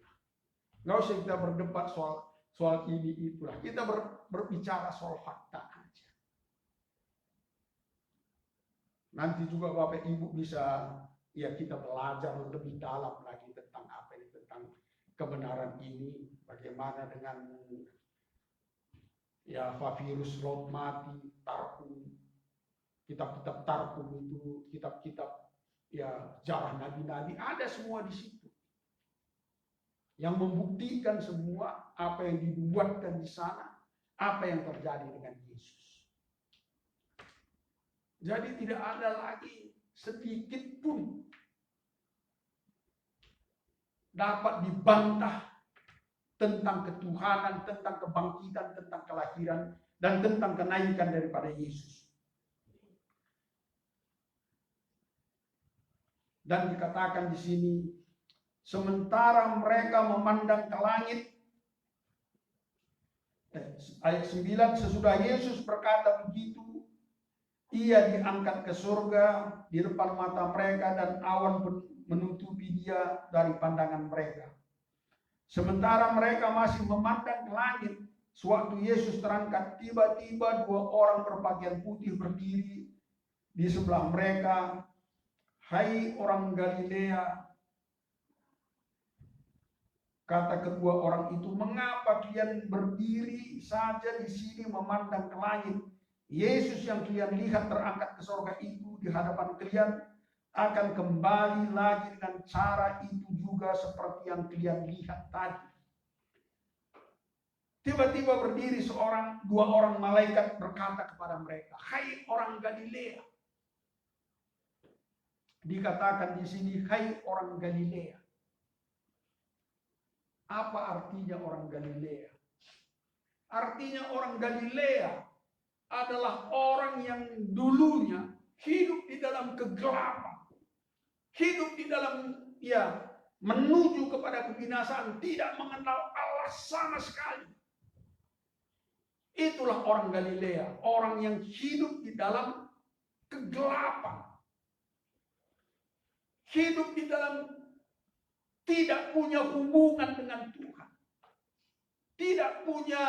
Speaker 2: nggak usah kita berdebat soal ini itulah. Kita berbicara soal fakta aja. Nanti juga Bapak Ibu bisa kita belajar lebih dalam lagi tentang apa ini, tentang kebenaran ini, bagaimana dengan Papirus Laut Mati, Tarkum, kitab-kitab Tarkum itu, kitab-kitab sejarah nabi-nabi, ada semua di situ. Yang membuktikan semua apa yang dibuatkan di sana apa yang terjadi dengan Yesus. Jadi tidak ada lagi sedikit pun dapat dibantah tentang ketuhanan, tentang kebangkitan, tentang kelahiran, dan tentang kenaikan daripada Yesus. Dan dikatakan di sini, sementara mereka memandang ke langit, ayat 9, sesudah Yesus berkata begitu, ia diangkat ke surga di depan mata mereka dan awan menutupi dia dari pandangan mereka. Sementara mereka masih memandang ke langit, sewaktu Yesus terangkat, tiba-tiba 2 orang berpakaian putih berdiri di sebelah mereka. Hai orang Galilea, kata kedua orang itu, mengapa kalian berdiri saja di sini memandang ke langit? Yesus yang kalian lihat terangkat ke surga itu di hadapan kalian akan kembali lagi dengan cara itu juga seperti yang kalian lihat tadi. Tiba-tiba berdiri 2 orang malaikat berkata kepada mereka, hai orang Galilea. Dikatakan di sini, hai orang Galilea. Apa artinya orang Galilea? Artinya orang Galilea adalah orang yang dulunya hidup di dalam kegelapan. Hidup di dalam, menuju kepada kebinasaan, tidak mengenal Allah sama sekali. Itulah orang Galilea, orang yang hidup di dalam kegelapan. Hidup di dalam tidak punya hubungan dengan Tuhan. Tidak punya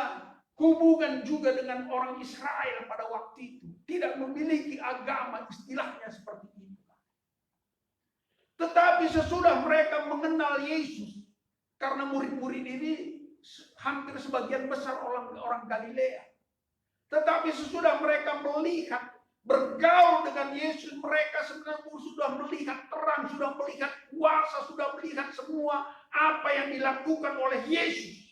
Speaker 2: hubungan juga dengan orang Israel pada waktu itu. Tidak memiliki agama, istilahnya seperti itu. Tetapi sesudah mereka mengenal Yesus, karena murid-murid ini hampir sebagian besar orang Galilea. Tetapi sesudah mereka melihat, bergaul dengan Yesus, mereka sebenarnya sudah melihat terang, sudah melihat kuasa, sudah melihat semua apa yang dilakukan oleh Yesus.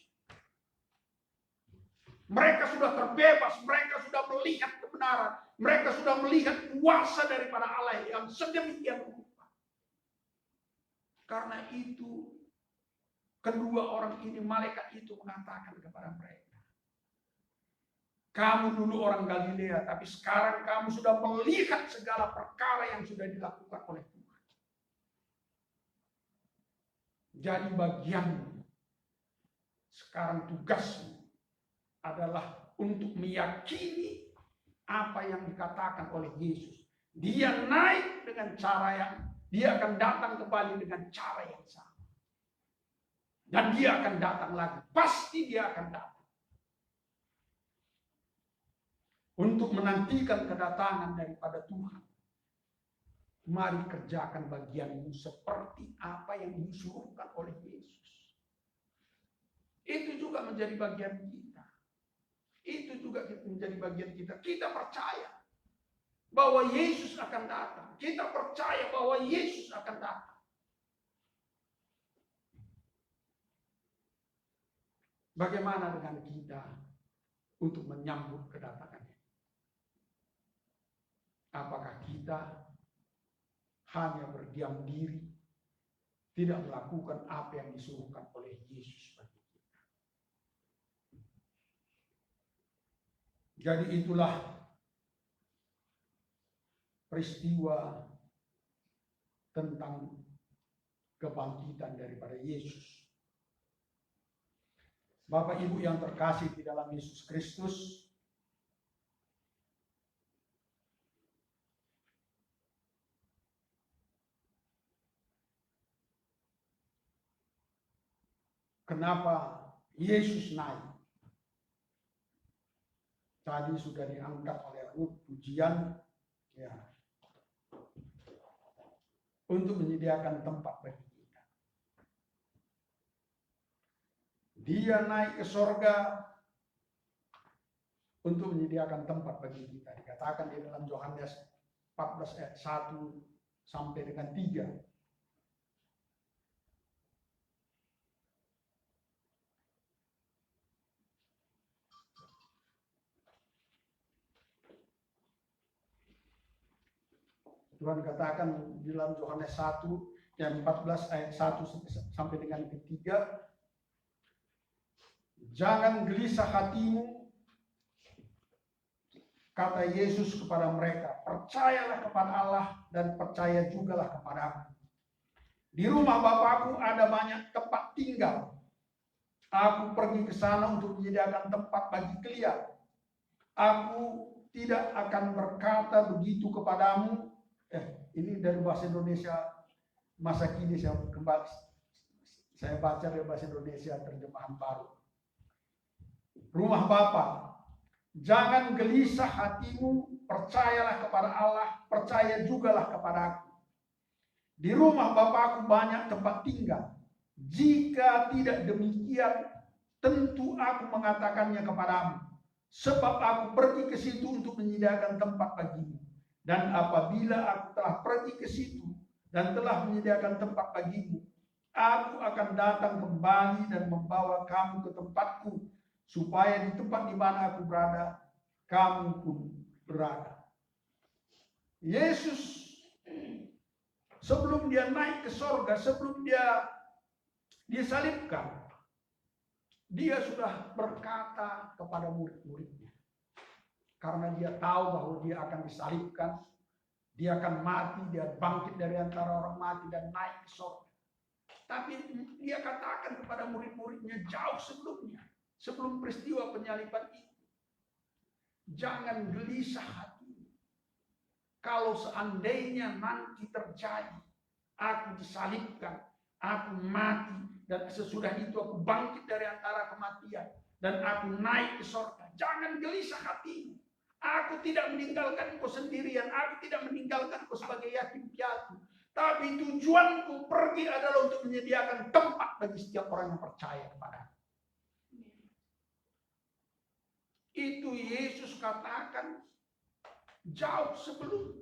Speaker 2: Mereka sudah terbebas, mereka sudah melihat kebenaran, mereka sudah melihat kuasa daripada Allah yang sedemikian rupa. Karena itu, kedua orang ini, malaikat itu mengatakan kepada mereka, kamu dulu orang Galilea, tapi sekarang kamu sudah melihat segala perkara yang sudah dilakukan oleh Tuhan. Jadi bagianmu, sekarang tugasmu adalah untuk meyakini apa yang dikatakan oleh Yesus. Dia naik dengan cara yang, dia akan datang kembali dengan cara yang sama. Dan dia akan datang lagi, pasti dia akan datang. Untuk menantikan kedatangan daripada Tuhan. Mari kerjakan bagianmu seperti apa yang disuruhkan oleh Yesus. Itu juga menjadi bagian kita. Itu juga menjadi bagian kita. Kita percaya bahwa Yesus akan datang. Kita percaya bahwa Yesus akan datang. Bagaimana dengan kita untuk menyambut kedatangannya? Apakah kita hanya berdiam diri, tidak melakukan apa yang disuruhkan oleh Yesus bagi kita? Jadi itulah peristiwa tentang kebangkitan daripada Yesus. Bapak Ibu yang terkasih di dalam Yesus Kristus, kenapa Yesus naik? Tadi sudah diangkat oleh Ruth pujian, untuk menyediakan tempat bagi kita. Dia naik ke sorga untuk menyediakan tempat bagi kita. Dikatakan di dalam Yohanes 14 ayat 1 sampai dengan 3. Tuhan katakan di dalam Yohanes 1 yang 14 ayat 1 sampai dengan 3, jangan gelisah hatimu, kata Yesus kepada mereka, percayalah kepada Allah dan percaya jugalah kepada aku. Di rumah Bapakku ada banyak tempat tinggal. Aku pergi ke sana untuk menyediakan tempat bagi kalian. Aku tidak akan berkata begitu kepadamu. Ini dari bahasa Indonesia masa kini saya baca dari bahasa Indonesia terjemahan baru. Rumah Bapa, jangan gelisah hatimu, percayalah kepada Allah, percaya jugalah kepada aku. Di rumah Bapakku banyak tempat tinggal. Jika tidak demikian, tentu aku mengatakannya kepadamu. Sebab aku pergi ke situ untuk menyediakan tempat bagimu. Dan apabila aku telah pergi ke situ dan telah menyediakan tempat bagimu, aku akan datang kembali dan membawa kamu ke tempatku, supaya di tempat di mana aku berada, kamu pun berada. Yesus sebelum dia naik ke sorga, sebelum dia disalibkan, dia sudah berkata kepada murid-muridnya. Karena dia tahu bahwa dia akan disalibkan, dia akan mati, dia bangkit dari antara orang mati dan naik ke sorga. Tapi dia katakan kepada murid-muridnya jauh sebelumnya, sebelum peristiwa penyaliban itu, jangan gelisah hati. Kalau seandainya nanti terjadi, aku disalibkan, aku mati, dan sesudah itu aku bangkit dari antara kematian, dan aku naik ke sorga, jangan gelisah hatimu. Aku tidak meninggalkan kau sendirian, aku tidak meninggalkan kau sebagai yatim piatu. Tapi tujuanku pergi adalah untuk menyediakan tempat bagi setiap orang yang percaya kepada aku. Itu Yesus katakan jauh sebelum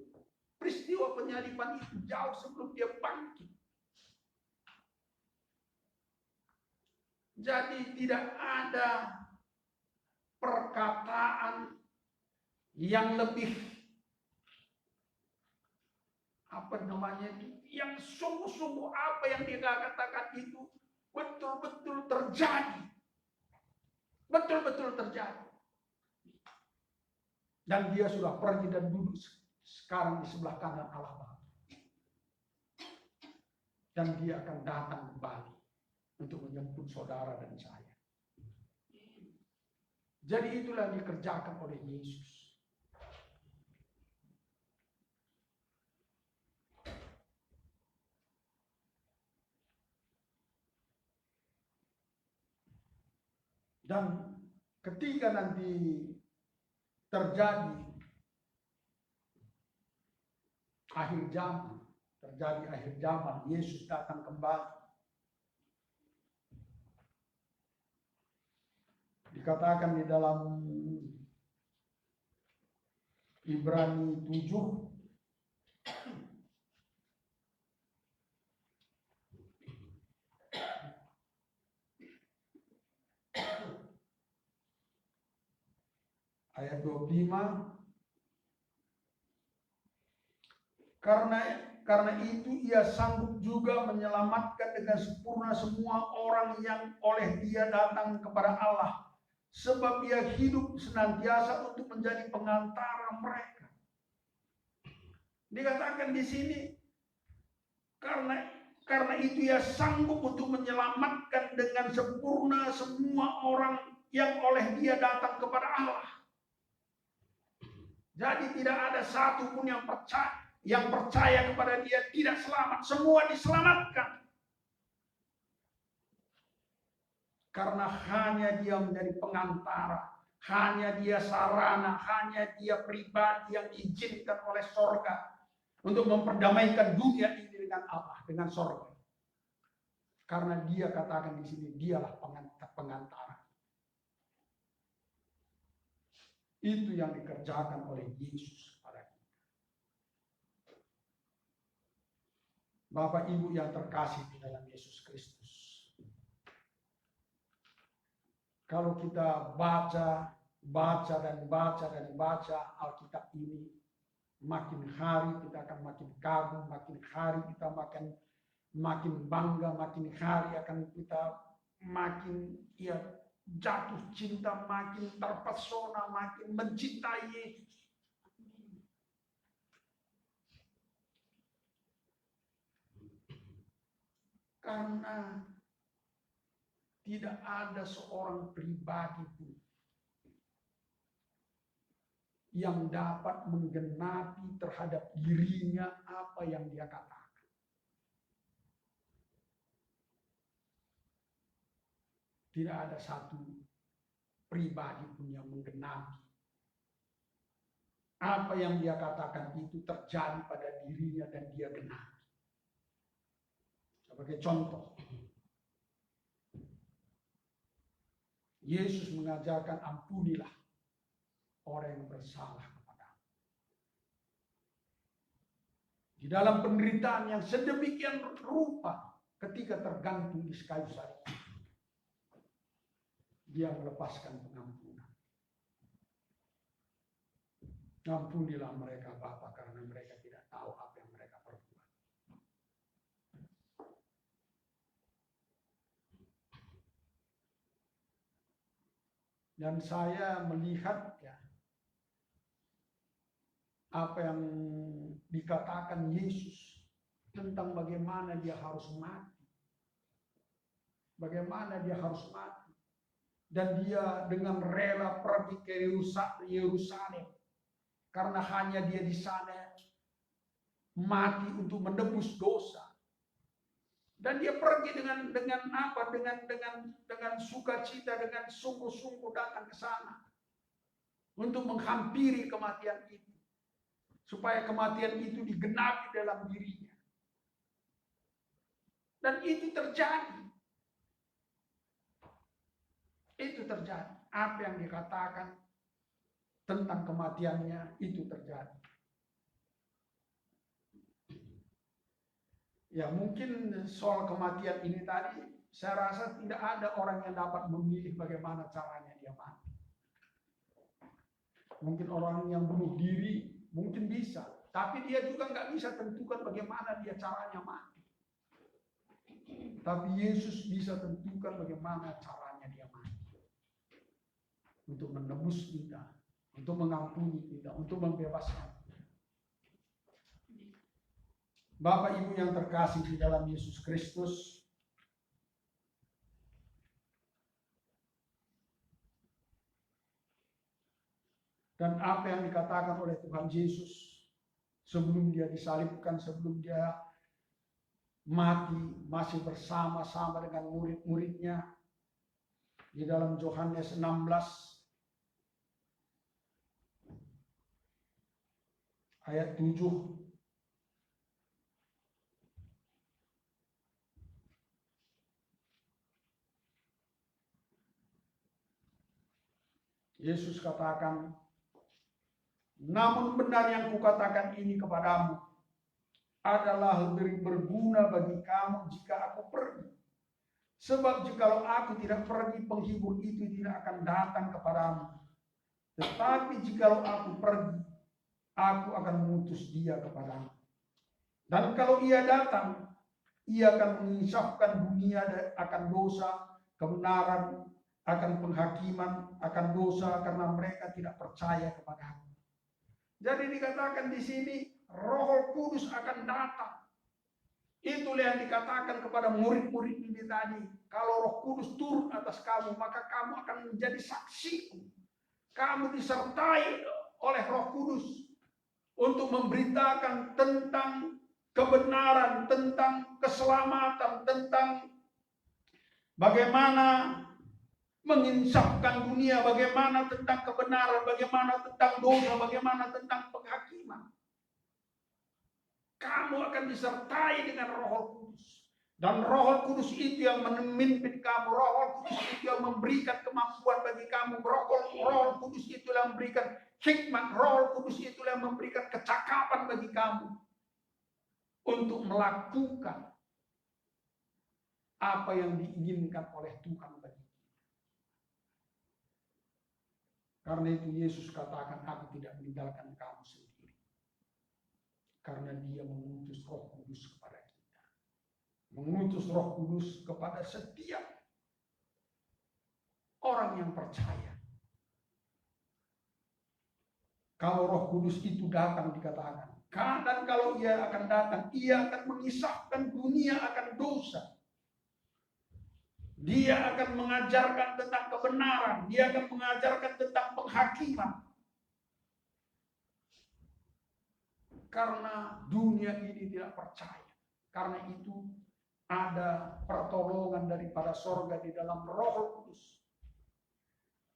Speaker 2: peristiwa penyaliban itu, jauh sebelum dia bangkit. Jadi tidak ada perkataan yang lebih yang sungguh-sungguh apa yang dia katakan itu betul-betul terjadi. Betul-betul terjadi. Dan dia sudah pergi dan duduk sekarang di sebelah kanan Allah Bapa. Dan dia akan datang kembali untuk menjemput saudara dan saya. Jadi itulah yang dikerjakan oleh Yesus. Dan ketika nanti terjadi akhir zaman, Yesus datang kembali. Dikatakan di dalam Ibrani 7 ayat 25, karena itu ia sanggup juga menyelamatkan dengan sempurna semua orang yang oleh dia datang kepada Allah, sebab dia hidup senantiasa untuk menjadi pengantara mereka. Dikatakan di sini, karena itu ia sanggup untuk menyelamatkan dengan sempurna semua orang yang oleh dia datang kepada Allah. Jadi tidak ada satupun yang percaya kepada dia tidak selamat. Semua diselamatkan. Karena hanya dia menjadi pengantara. Hanya dia sarana. Hanya dia pribadi yang diizinkan oleh sorga. Untuk memperdamaikan dunia ini dengan Allah. Dengan sorga. Karena dia katakan di sini. Dialah pengantara. Itu yang dikerjakan oleh Yesus pada kita. Bapak Ibu yang terkasih di dalam Yesus Kristus. Kalau kita baca Alkitab ini, Makin hari kita akan makin kagum, makin hari kita makin bangga, makin hari akan kita makin jatuh cinta, makin terpesona, makin mencintai Yesus. Karena tidak ada seorang pribadi pun yang dapat menggenapi terhadap dirinya apa yang dia katakan. Tidak ada satu pribadi pun yang menggenapi apa yang dia katakan itu terjadi pada dirinya dan dia genapi. Sebagai contoh, Yesus mengajarkan ampunilah orang yang bersalah kepadamu. Di dalam penderitaan yang sedemikian rupa ketika tergantung di kayu salib, dia melepaskan pengampunan. Ampunilah mereka Bapa karena mereka tidak tahu apa yang mereka perbuat. Dan saya melihat apa yang dikatakan Yesus tentang bagaimana dia harus mati. Bagaimana dia harus mati. Dan dia dengan rela pergi ke Yerusalem. Karena hanya dia di sana mati untuk menebus dosa. Dan dia pergi dengan sukacita, dengan sungguh-sungguh datang ke sana untuk menghampiri kematian itu. Supaya kematian itu digenapi dalam dirinya. Dan itu terjadi. Itu terjadi. Apa yang dikatakan tentang kematiannya itu terjadi. Ya mungkin soal kematian ini tadi, saya rasa tidak ada orang yang dapat memilih bagaimana caranya dia mati. Mungkin orang yang bunuh diri mungkin bisa, tapi dia juga nggak bisa tentukan bagaimana dia caranya mati. Tapi Yesus bisa tentukan bagaimana caranya dia mati. Untuk menebus kita, untuk mengampuni kita, untuk membebaskan. Bapak Ibu yang terkasih di dalam Yesus Kristus, dan apa yang dikatakan oleh Tuhan Yesus sebelum dia disalibkan, sebelum dia mati, masih bersama-sama dengan murid-muridnya di dalam Yohanes 16 ayat 7. Yesus katakan, namun benar yang kukatakan ini kepadamu adalah lebih berguna bagi kamu jika aku pergi. Sebab jikalau aku tidak pergi, penghibur itu tidak akan datang kepadamu. Tetapi jikalau aku pergi, aku akan mengutus dia kepadamu. Dan kalau ia datang, ia akan menginsafkan dunia akan dosa, kebenaran, akan penghakiman, akan dosa karena mereka tidak percaya kepadamu. Jadi dikatakan di sini Roh Kudus akan datang. Itulah yang dikatakan kepada murid-murid ini tadi. Kalau Roh Kudus turun atas kamu, maka kamu akan menjadi saksiku. Kamu disertai oleh Roh Kudus untuk memberitakan tentang kebenaran, tentang keselamatan, tentang bagaimana menginsafkan dunia, bagaimana tentang kebenaran, bagaimana tentang dosa, bagaimana tentang penghakiman. Kamu akan disertai dengan Roh Kudus. Dan Roh Kudus itu yang memimpin kamu. Roh Kudus itu yang memberikan kemampuan bagi kamu. Roh Kudus itu yang memberikan hikmat. Roh Kudus itu yang memberikan kecakapan bagi kamu. Untuk melakukan apa yang diinginkan oleh Tuhan bagi kita. Karena itu Yesus katakan, aku tidak meninggalkan kamu sendiri. Karena dia mengutus Roh Kudus kepada kita. Mengutus Roh Kudus kepada setiap orang yang percaya. Kalau Roh Kudus itu datang, dikatakan, dan kalau ia akan datang, ia akan mengisahkan dunia akan dosa. Dia akan mengajarkan tentang kebenaran. Dia akan mengajarkan tentang penghakiman. Karena dunia ini tidak percaya. Karena itu ada pertolongan daripada sorga di dalam Roh Kudus.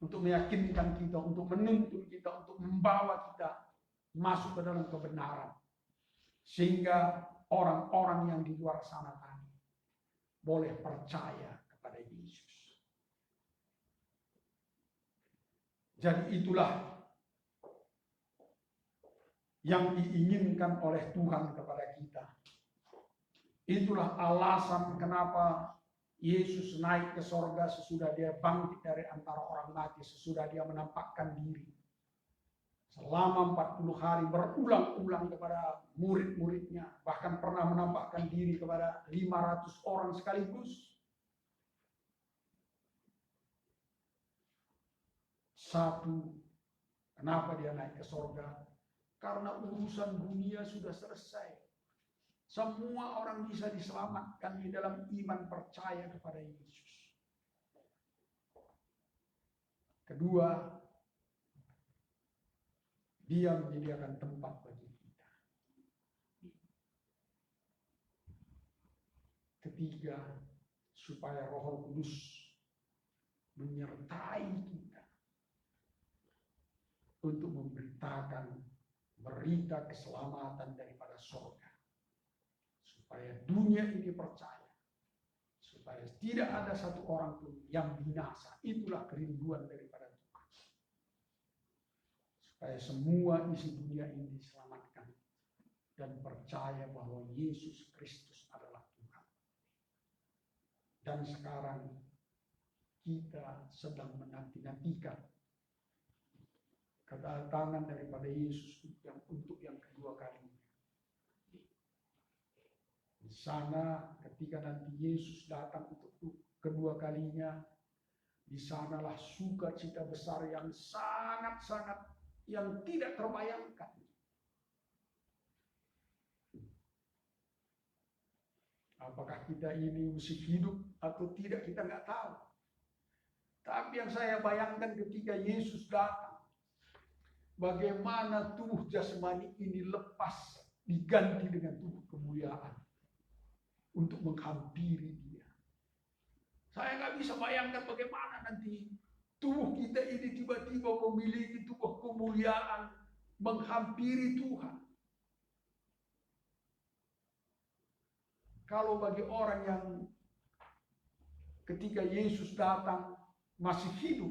Speaker 2: Untuk meyakinkan kita, untuk menuntun kita, untuk membawa kita masuk ke dalam kebenaran. Sehingga orang-orang yang di luar sana tadi boleh percaya kepada Yesus. Jadi itulah yang diinginkan oleh Tuhan kepada kita. Itulah alasan kenapa Yesus naik ke sorga sesudah dia bangkit dari antara orang mati, sesudah dia menampakkan diri. Selama 40 hari berulang-ulang kepada murid-muridnya, bahkan pernah menampakkan diri kepada 500 orang sekaligus. Satu, kenapa dia naik ke sorga? Karena urusan dunia sudah selesai. Semua orang bisa diselamatkan di dalam iman percaya kepada Yesus. Kedua, dia menyediakan tempat bagi kita. Ketiga, supaya Roh Kudus menyertai kita untuk memberitakan berita keselamatan daripada surga. Supaya dunia ini percaya. Supaya tidak ada satu orang pun yang binasa. Itulah kerinduan daripada Tuhan. Supaya semua isi dunia ini diselamatkan. Dan percaya bahwa Yesus Kristus adalah Tuhan. Dan sekarang kita sedang menanti-nantikan kedatangan daripada Yesus untuk yang kedua kalinya. Di sana ketika nanti Yesus datang untuk kedua kalinya, di sanalah sukacita besar yang sangat-sangat yang tidak terbayangkan. Apakah kita ini mesti hidup atau tidak, kita nggak tahu. Tapi yang saya bayangkan ketika Yesus datang, bagaimana tubuh jasmani ini lepas diganti dengan tubuh kemuliaan untuk menghampiri dia. Saya nggak bisa bayangkan bagaimana nanti tubuh kita ini tiba-tiba memiliki tubuh kemuliaan menghampiri Tuhan. Kalau bagi orang yang ketika Yesus datang masih hidup,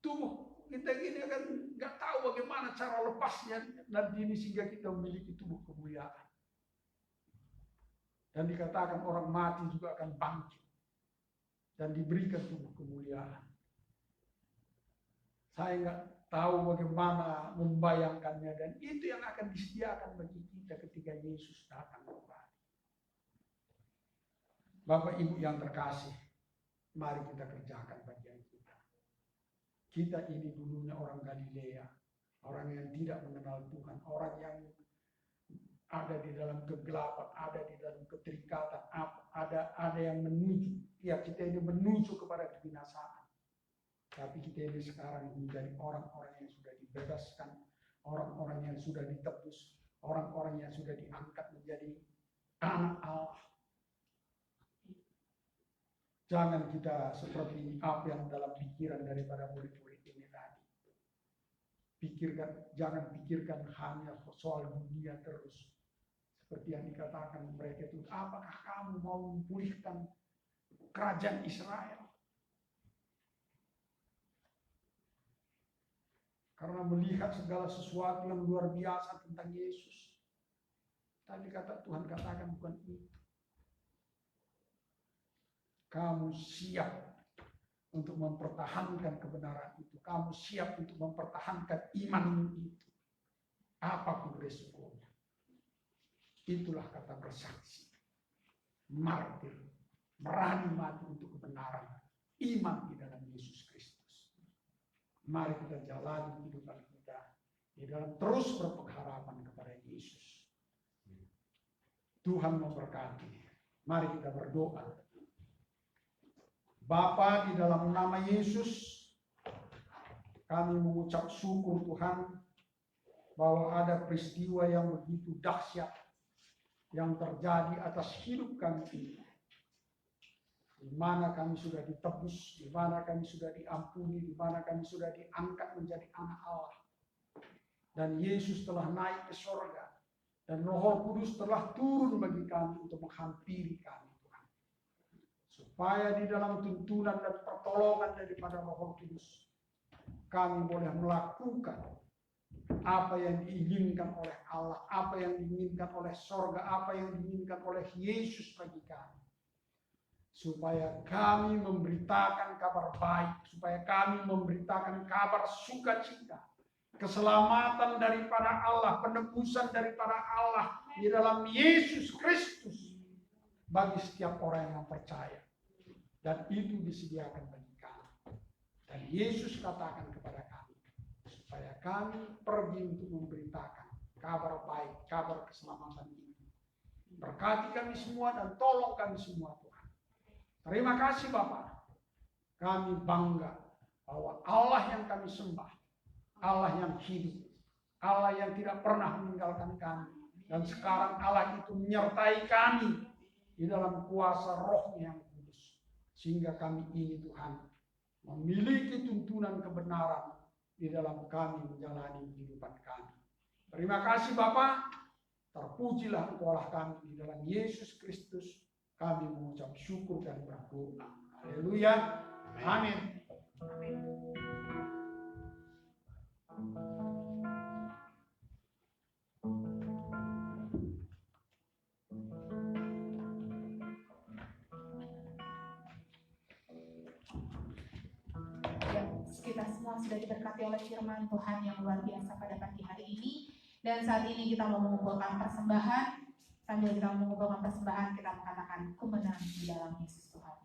Speaker 2: tubuh kita ini akan nggak tahu bagaimana cara lepasnya nanti ini sehingga kita memiliki tubuh kemuliaan. Dan dikatakan orang mati juga akan bangkit dan diberikan tubuh kemuliaan. Saya nggak tahu bagaimana membayangkannya, dan itu yang akan disediakan bagi kita ketika Yesus datang kembali. Bapak Ibu yang terkasih, mari kita kerjakan bagian kita. Kita ini dulunya orang Galilea, orang yang tidak mengenal Tuhan, orang yang ada di dalam kegelapan, ada di dalam keterikatan, ada yang menuju, ya kita ini menuju kepada kebinasaan. Tapi kita ini sekarang menjadi orang-orang yang sudah dibebaskan, orang-orang yang sudah ditebus, orang-orang yang sudah diangkat menjadi anak Allah. Jangan kita seperti apa yang dalam pikiran daripada murid-murid ini tadi. Jangan pikirkan hanya soal dunia terus. Seperti yang dikatakan mereka itu, apakah kamu mau memulihkan kerajaan Israel? Karena melihat segala sesuatu yang luar biasa tentang Yesus. Tadi kata Tuhan katakan bukan itu. Kamu siap untuk mempertahankan kebenaran itu. Kamu siap untuk mempertahankan iman itu. Apapun resikonya. Itulah kata bersaksi. Martir, berani mati untuk kebenaran, iman di dalam Yesus Kristus. Mari kita jalani kehidupan kita di dalam terus berpengharapan kepada Yesus. Tuhan memberkati. Mari kita berdoa. Bapa, di dalam nama Yesus, kami mengucap syukur Tuhan bahwa ada peristiwa yang begitu dahsyat yang terjadi atas hidup kami ini. Di mana kami sudah ditebus, di mana kami sudah diampuni, di mana kami sudah diangkat menjadi anak Allah. Dan Yesus telah naik ke surga. Dan Roh Kudus telah turun bagi kami untuk menghampiri kami, Tuhan. Supaya di dalam tuntunan dan pertolongan daripada Roh Kudus, kami boleh melakukan apa yang diinginkan oleh Allah, apa yang diinginkan oleh surga, apa yang diinginkan oleh Yesus bagi kami. Supaya kami memberitakan kabar baik, supaya kami memberitakan kabar sukacita, keselamatan daripada Allah, penebusan daripada Allah di dalam Yesus Kristus bagi setiap orang yang percaya. Dan itu disediakan bagi kami. Dan Yesus katakan kepada kami, supaya kami pergi untuk memberitakan kabar baik, kabar keselamatan itu. Berkati kami semua dan tolong kami semua, Tuhan. Terima kasih Bapak. Kami bangga bahwa Allah yang kami sembah, Allah yang hidup, Allah yang tidak pernah meninggalkan kami. Dan sekarang Allah itu menyertai kami di dalam kuasa Roh-Nya yang kudus. Sehingga kami ini Tuhan memiliki tuntunan kebenaran di dalam kami menjalani kehidupan kami. Terima kasih Bapak. Terpujilah Engkau Allah kami di dalam Yesus Kristus. Kami mengucap syukur dan berdoa. Haleluya. Amin. Amin.
Speaker 1: Kita semua sudah diberkati oleh firman Tuhan yang luar biasa pada pagi hari ini. Dan saat ini kita mau mengumpulkan persembahan. Sambil kita mengumpulkan persembahan, kita mengatakan kemenangan di dalam Yesus Tuhan.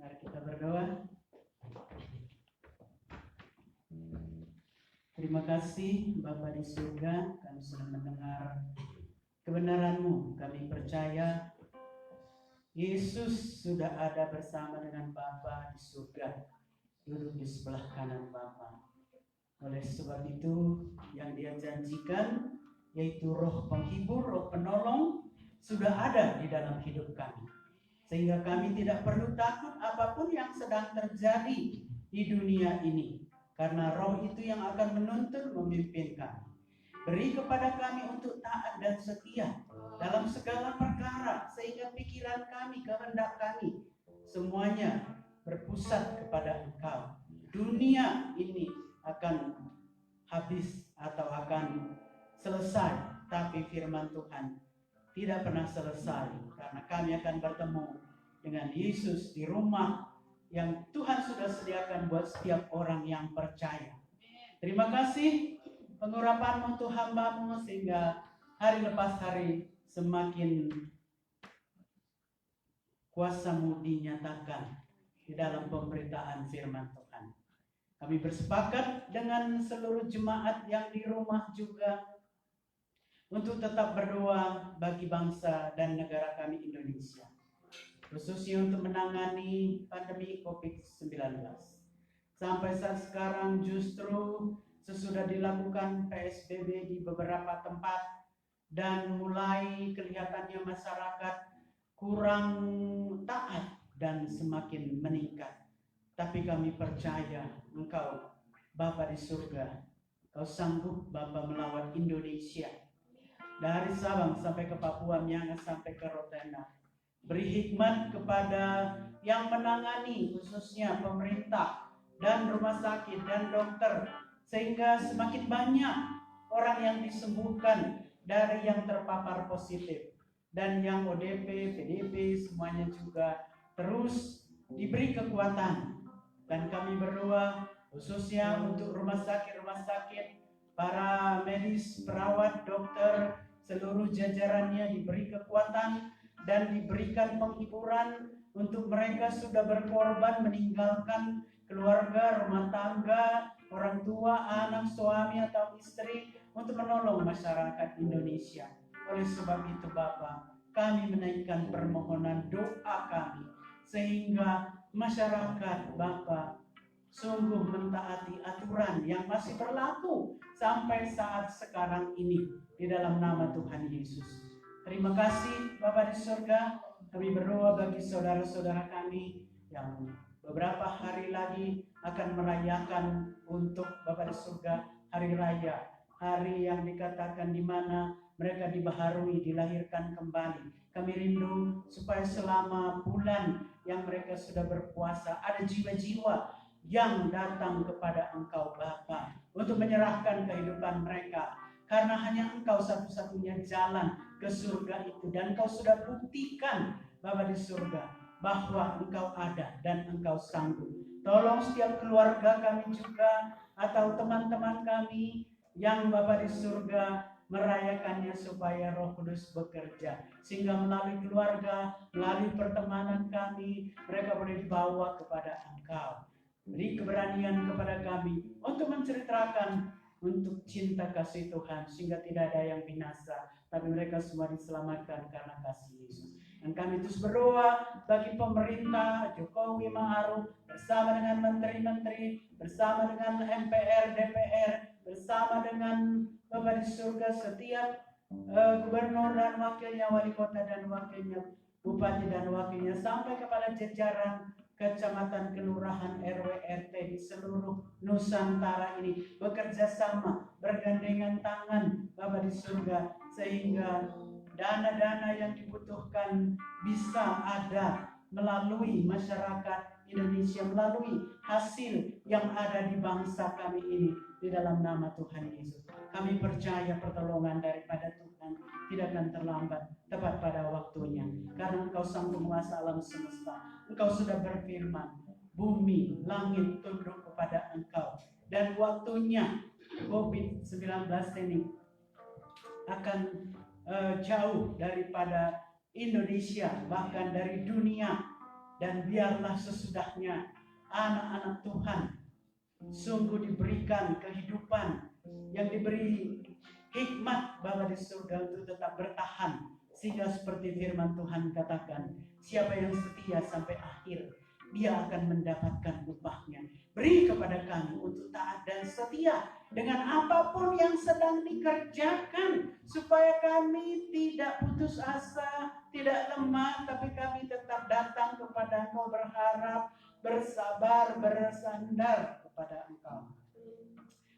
Speaker 4: Mari kita berdoa. Terima kasih Bapa di surga, kami sudah mendengar kebenaran-Mu. Kami percaya Yesus sudah ada bersama dengan Bapa di surga, duduk di sebelah kanan Bapa. Oleh sebab itu yang Dia janjikan, yaitu Roh Penghibur, Roh Penolong, sudah ada di dalam hidup kami. Sehingga kami tidak perlu takut apapun yang sedang terjadi di dunia ini. Karena Roh itu yang akan menuntun, memimpin kami. Beri kepada kami untuk taat dan setia dalam segala perkara, sehingga pikiran kami, kehendak kami, semuanya berpusat kepada Engkau. Dunia ini akan habis atau akan selesai, tapi firman Tuhan tidak pernah selesai, karena kami akan bertemu dengan Yesus di rumah yang Tuhan sudah sediakan buat setiap orang yang percaya. Terima kasih pengurapan untuk hamba-Mu, sehingga hari lepas hari semakin kuasa-Mu dinyatakan di dalam pemberitaan firman Tuhan. Kami bersepakat dengan seluruh jemaat yang di rumah juga untuk tetap berdoa bagi bangsa dan negara kami Indonesia, khususnya untuk menangani pandemi COVID-19. Sampai saat sekarang justru sesudah dilakukan PSBB di beberapa tempat dan mulai kelihatannya masyarakat kurang taat dan semakin meningkat. Tapi kami percaya Engkau, Bapa di surga, Kau sanggup Bapa melawat Indonesia dari Sabang sampai ke Papua, Miangas sampai ke Rotena. Beri hikmat kepada yang menangani, khususnya pemerintah dan rumah sakit dan dokter, sehingga semakin banyak orang yang disembuhkan dari yang terpapar positif, dan yang ODP, PDP semuanya juga terus diberi kekuatan. Dan kami berdoa khususnya untuk rumah sakit, para medis, perawat, dokter, seluruh jajarannya diberi kekuatan dan diberikan penghiburan untuk mereka sudah berkorban meninggalkan keluarga, rumah tangga, orang tua, anak, suami atau istri untuk menolong masyarakat Indonesia. Oleh sebab itu Bapa, kami menaikkan permohonan doa kami sehingga masyarakat Bapa sungguh mentaati aturan yang masih berlaku sampai saat sekarang ini di dalam nama Tuhan Yesus. Terima kasih Bapa di surga. Kami berdoa bagi saudara-saudara kami yang beberapa hari lagi akan merayakan untuk Bapa di surga hari raya, hari yang dikatakan di mana mereka dibaharui, dilahirkan kembali. Kami rindu supaya selama bulan yang mereka sudah berpuasa ada jiwa-jiwa yang datang kepada Engkau Bapa untuk menyerahkan kehidupan mereka, karena hanya Engkau satu-satunya jalan ke surga itu, dan Engkau sudah buktikan Bapa di surga bahwa Engkau ada dan Engkau sanggup. Tolong setiap keluarga kami juga atau teman-teman kami yang Bapa di surga merayakannya supaya Roh Kudus bekerja, sehingga melalui keluarga, melalui pertemanan kami, mereka boleh dibawa kepada Engkau. Beri keberanian kepada kami untuk menceritakan untuk cinta kasih Tuhan, sehingga tidak ada yang binasa, tapi mereka semua diselamatkan karena kasih Yesus. Dan kami terus berdoa bagi pemerintah Jokowi Ma'ruf bersama dengan menteri-menteri, bersama dengan MPR, DPR, bersama dengan Bapa di surga setiap gubernur dan wakilnya, wali kota dan wakilnya, bupati dan wakilnya, sampai kepada jajaran kecamatan, kelurahan, RW, RT di seluruh Nusantara ini bekerja sama, bergandengan tangan Bapa di surga, sehingga dana-dana yang dibutuhkan bisa ada melalui masyarakat Indonesia, melalui hasil yang ada di bangsa kami ini, di dalam nama Tuhan Yesus. Kami percaya pertolongan daripada Tuhan tidak akan terlambat, tepat pada waktunya, karena Engkau sang penguasa alam semesta. Engkau sudah berfirman, bumi, langit tunduk kepada Engkau, dan waktunya COVID-19 ini akan jauh daripada Indonesia, bahkan dari dunia. Dan biarlah sesudahnya anak-anak Tuhan sungguh diberikan kehidupan, yang diberi hikmat Bapa di surga untuk tetap bertahan, sehingga seperti firman Tuhan katakan, siapa yang setia sampai akhir, dia akan mendapatkan upahnya. Beri kepada kami untuk taat dan setia dengan apapun yang sedang dikerjakan, supaya kami tidak putus asa, tidak lemah, tapi kami tetap datang kepada Engkau, berharap, bersabar, bersandar kepada Engkau.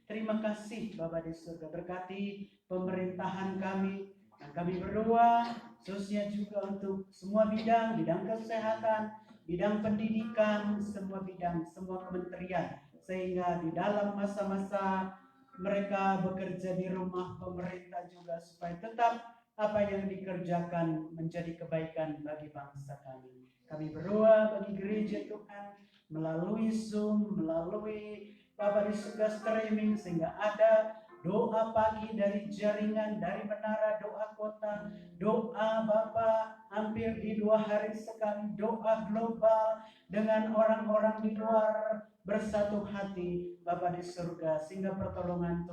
Speaker 4: Terima kasih Bapa di surga, berkati pemerintahan kami. Dan kami berdoa khususnya juga untuk semua bidang kesehatan, bidang pendidikan, semua bidang, semua kementerian. Sehingga di dalam masa-masa mereka bekerja di rumah pemerintah juga supaya tetap apa yang dikerjakan menjadi kebaikan bagi bangsa kami. Kami berdoa bagi gereja Tuhan melalui Zoom, melalui Bapa di surga streaming, sehingga ada doa pagi dari jaringan, dari menara doa kota, doa Bapa hampir di 2 hari sekali, doa global dengan orang-orang di luar bersatu hati Bapa di surga, sehingga pertolongan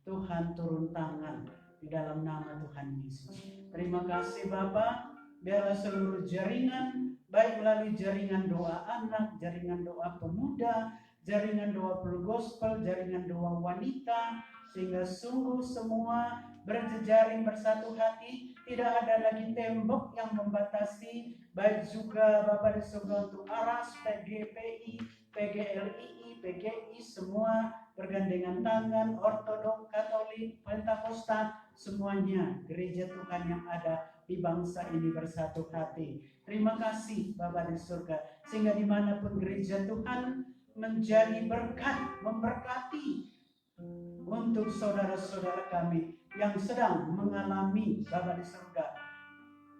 Speaker 4: Tuhan turun tangan di dalam nama Tuhan Yesus. Terima kasih Bapa, biarlah seluruh jaringan, baik melalui jaringan doa anak, jaringan doa pemuda, jaringan doa gospel, jaringan doa wanita, sehingga sungguh semua berjejaring bersatu hati, tidak ada lagi tembok yang membatasi, baik juga Bapak di surga untuk ARAS, PGPI, PGLII, PGI, semua bergandengan tangan, Ortodok, Katolik, Pentakosta, semuanya gereja Tuhan yang ada di bangsa ini bersatu hati. Terima kasih Bapak di surga, sehingga dimanapun gereja Tuhan menjadi berkat, memberkati untuk saudara-saudara kami yang sedang mengalami Bapa di surga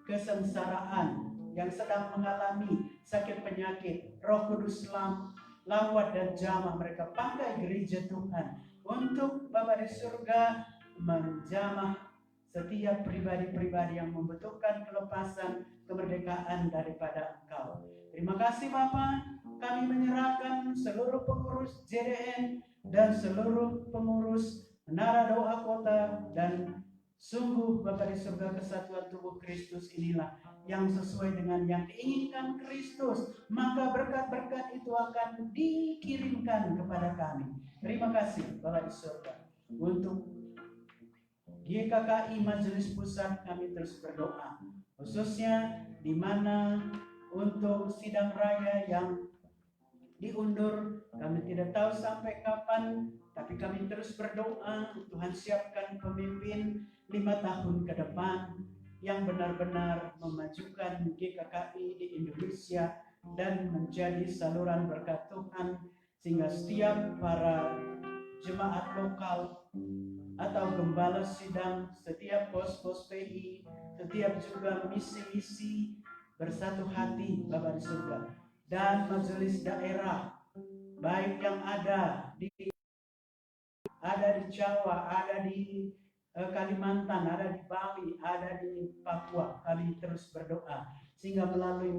Speaker 4: kesengsaraan, yang sedang mengalami sakit penyakit. Roh Kudus lawat dan jamah mereka, pakai gereja Tuhan untuk Bapa di surga menjamah setiap pribadi-pribadi yang membutuhkan kelepasan, kemerdekaan daripada Engkau. Terima kasih Bapa, kami menyerahkan seluruh pengurus JDN dan seluruh pengurus menara doa kota, dan sungguh Bapa di surga kesatuan tubuh Kristus inilah yang sesuai dengan yang diinginkan Kristus, maka berkat-berkat itu akan dikirimkan kepada kami. Terima kasih Bapa di surga. Untuk GKKI Majelis Pusat kami terus berdoa, khususnya di mana untuk sidang raya yang diundur, kami tidak tahu sampai kapan, tapi kami terus berdoa Tuhan siapkan pemimpin 5 tahun ke depan yang benar-benar memajukan GKKI di Indonesia dan menjadi saluran berkat Tuhan, sehingga setiap para jemaat lokal atau gembala sidang, setiap pos-pos PI, setiap juga misi-misi bersatu hati Bapa di surga, dan majelis daerah baik yang ada di Jawa, ada di Kalimantan, ada di Bali, ada di Papua, kami terus berdoa sehingga melalui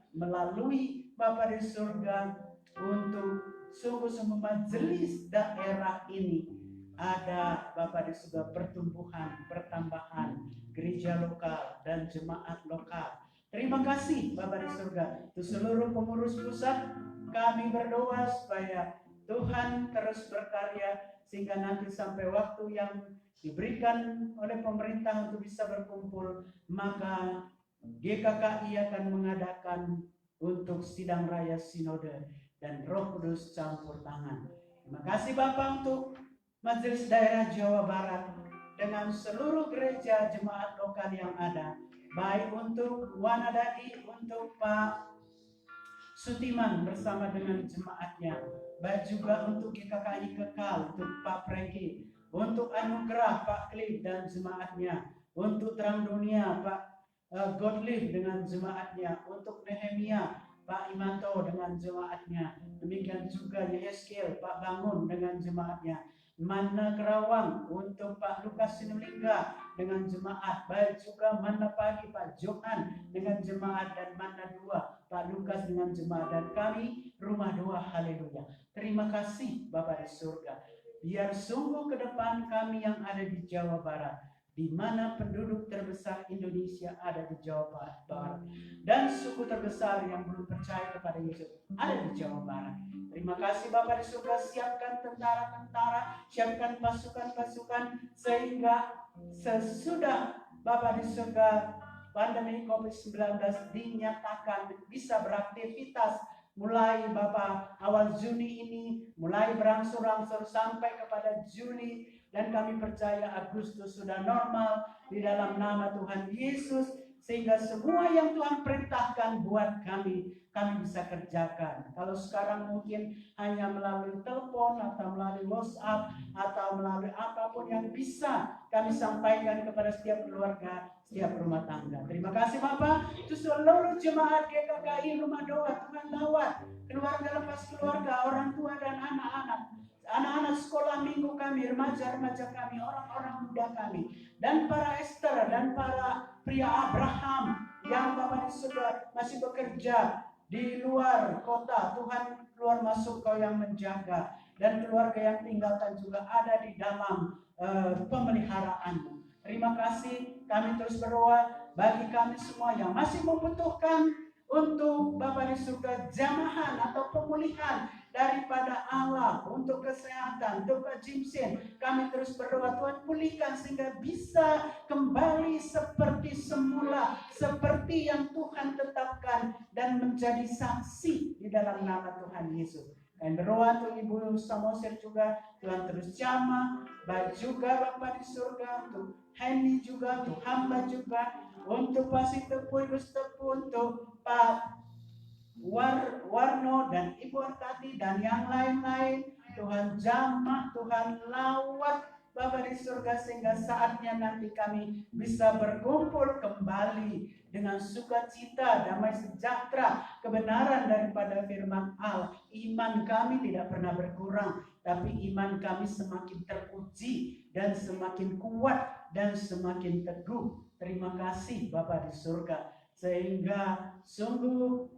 Speaker 4: melalui Bapa di surga untuk sungguh-sungguh majelis daerah ini ada Bapa di surga pertumbuhan, pertambahan gereja lokal dan jemaat lokal. Terima kasih Bapa di surga. Untuk seluruh pengurus pusat kami berdoa supaya Tuhan terus berkarya sehingga nanti sampai waktu yang diberikan oleh pemerintah untuk bisa berkumpul, maka GKKI akan mengadakan untuk sidang raya sinode dan Roh Kudus campur tangan. Terima kasih Bapak untuk Majelis Daerah Jawa Barat dengan seluruh gereja jemaat lokal yang ada, baik untuk Wanadadi, untuk Pak Sutiman bersama dengan jemaatnya, baik juga untuk GKKI Kekal, untuk Pak Pregi, untuk Anugerah Pak Klip dan jemaatnya, untuk Terang Dunia Pak Godlive dengan jemaatnya, untuk Nehemia Pak Imanto dengan jemaatnya, demikian juga Yehezkiel Pak Bangun dengan jemaatnya, Mana Kerawang untuk Pak Lukas Sinulinga dengan jemaat, baik juga Mana Pagi Pak Johan dengan jemaat, dan Mana 2 Pak Lukas dengan jemaat, dan kami Rumah Doa Haleluya. Terima kasih Bapak di surga. Biar sungguh ke depan kami yang ada di Jawa Barat, di mana penduduk terbesar Indonesia ada di Jawa Barat, dan suku terbesar yang belum percaya kepada Yesus ada di Jawa Barat. Terima kasih Bapak di surga, siapkan tentara-tentara, siapkan pasukan-pasukan, sehingga sesudah Bapak di surga pandemi COVID-19 dinyatakan bisa beraktivitas mulai Bapa awal Juni ini, mulai berangsur-angsur sampai kepada Juli, dan kami percaya Agustus sudah normal di dalam nama Tuhan Yesus, sehingga semua yang Tuhan perintahkan buat kami bisa kerjakan. Kalau sekarang mungkin hanya melalui telepon atau melalui WhatsApp atau melalui apapun yang bisa kami sampaikan kepada setiap keluarga, setiap rumah tangga. Terima kasih Bapak. Itu seluruh jemaat GKKI Rumah Doa, Tuhan lawat keluarga lepas keluarga, orang tua dan anak-anak sekolah minggu kami, remaja-remaja kami, orang-orang muda kami, dan para Esther dan para pria Abraham yang Bapak sudah masih bekerja di luar kota. Tuhan, keluar masuk Kau yang menjaga, dan keluarga yang tinggalkan juga ada di dalam pemeliharaan-Mu. Terima kasih. Kami terus berdoa bagi kami semua yang masih membutuhkan untuk Bapa di surga jamahan atau pemulihan daripada Allah, untuk kesehatan, untuk kejimsin. Kami terus berdoa Tuhan pulihkan sehingga bisa kembali seperti semula, seperti yang Tuhan tetapkan, dan menjadi saksi di dalam nama Tuhan Yesus. Dan berdoa untuk Ibu Samosir juga, Tuhan terus jamah, baik juga Bapa di surga, untuk Henny juga, untuk hamba juga, untuk Pak Sitepu, Ibu Sitepu, untuk Pak Warno dan Ibu Arkati dan yang lain-lain. Tuhan jamah, Tuhan lawat Bapa di surga, sehingga saatnya nanti kami bisa berkumpul kembali dengan sukacita, damai sejahtera, kebenaran daripada firman Allah. Iman kami tidak pernah berkurang, tapi iman kami semakin teruji dan semakin kuat dan semakin teguh. Terima kasih Bapa di surga, sehingga sungguh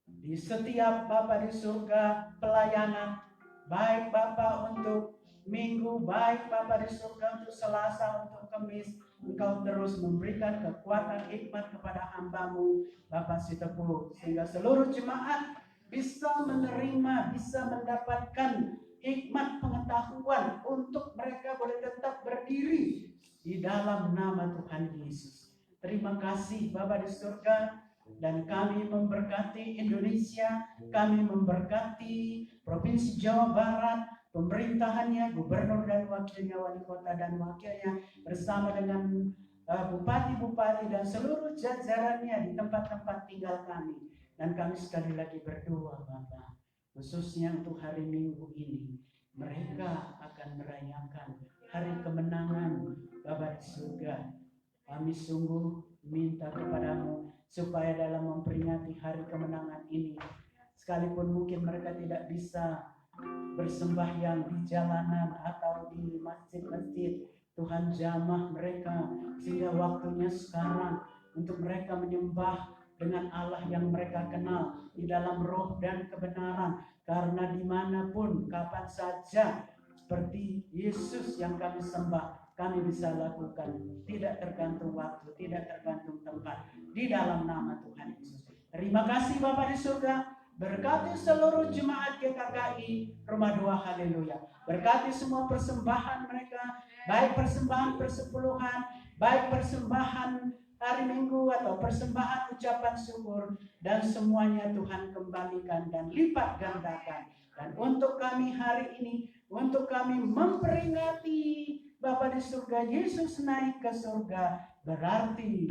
Speaker 4: di setiap Bapa di surga pelayanan, baik Bapa untuk Minggu, baik Bapa di surga untuk Selasa, untuk Kamis, Engkau terus memberikan kekuatan hikmat kepada hamba-Mu Bapa Sitepu, sehingga seluruh jemaat bisa menerima, bisa mendapatkan hikmat pengetahuan untuk mereka boleh tetap berdiri di dalam nama Tuhan Yesus. Terima kasih Bapa di surga. Dan kami memberkati Indonesia, kami memberkati Provinsi Jawa Barat, pemerintahannya, gubernur dan wakilnya, wali kota dan wakilnya, bersama dengan bupati-bupati dan seluruh jajarannya di tempat-tempat tinggal kami. Dan kami sekali lagi berdoa Bapak, khususnya untuk hari Minggu ini, mereka akan merayakan hari kemenangan Bapa di surga. Kami sungguh minta kepadamu supaya dalam memperingati hari kemenangan ini, sekalipun mungkin mereka tidak bisa bersembahyang di jalanan atau di masjid-masjid, Tuhan jamah mereka sehingga waktunya sekarang untuk mereka menyembah dengan Allah yang mereka kenal di dalam roh dan kebenaran, karena dimanapun kapan saja seperti Yesus yang kami sembah, kami bisa lakukan, tidak tergantung waktu, tidak tergantung tempat, di dalam nama Tuhan Yesus. Terima kasih Bapa di surga, berkati seluruh jemaat GKKI Rumah Doa, haleluya. Berkati semua persembahan mereka, baik persembahan persepuluhan, baik persembahan hari Minggu atau persembahan ucapan syukur, dan semuanya Tuhan kembalikan dan lipat gandakan. Dan untuk kami hari ini, untuk kami memperingati Bapa di surga, Yesus naik ke surga, berarti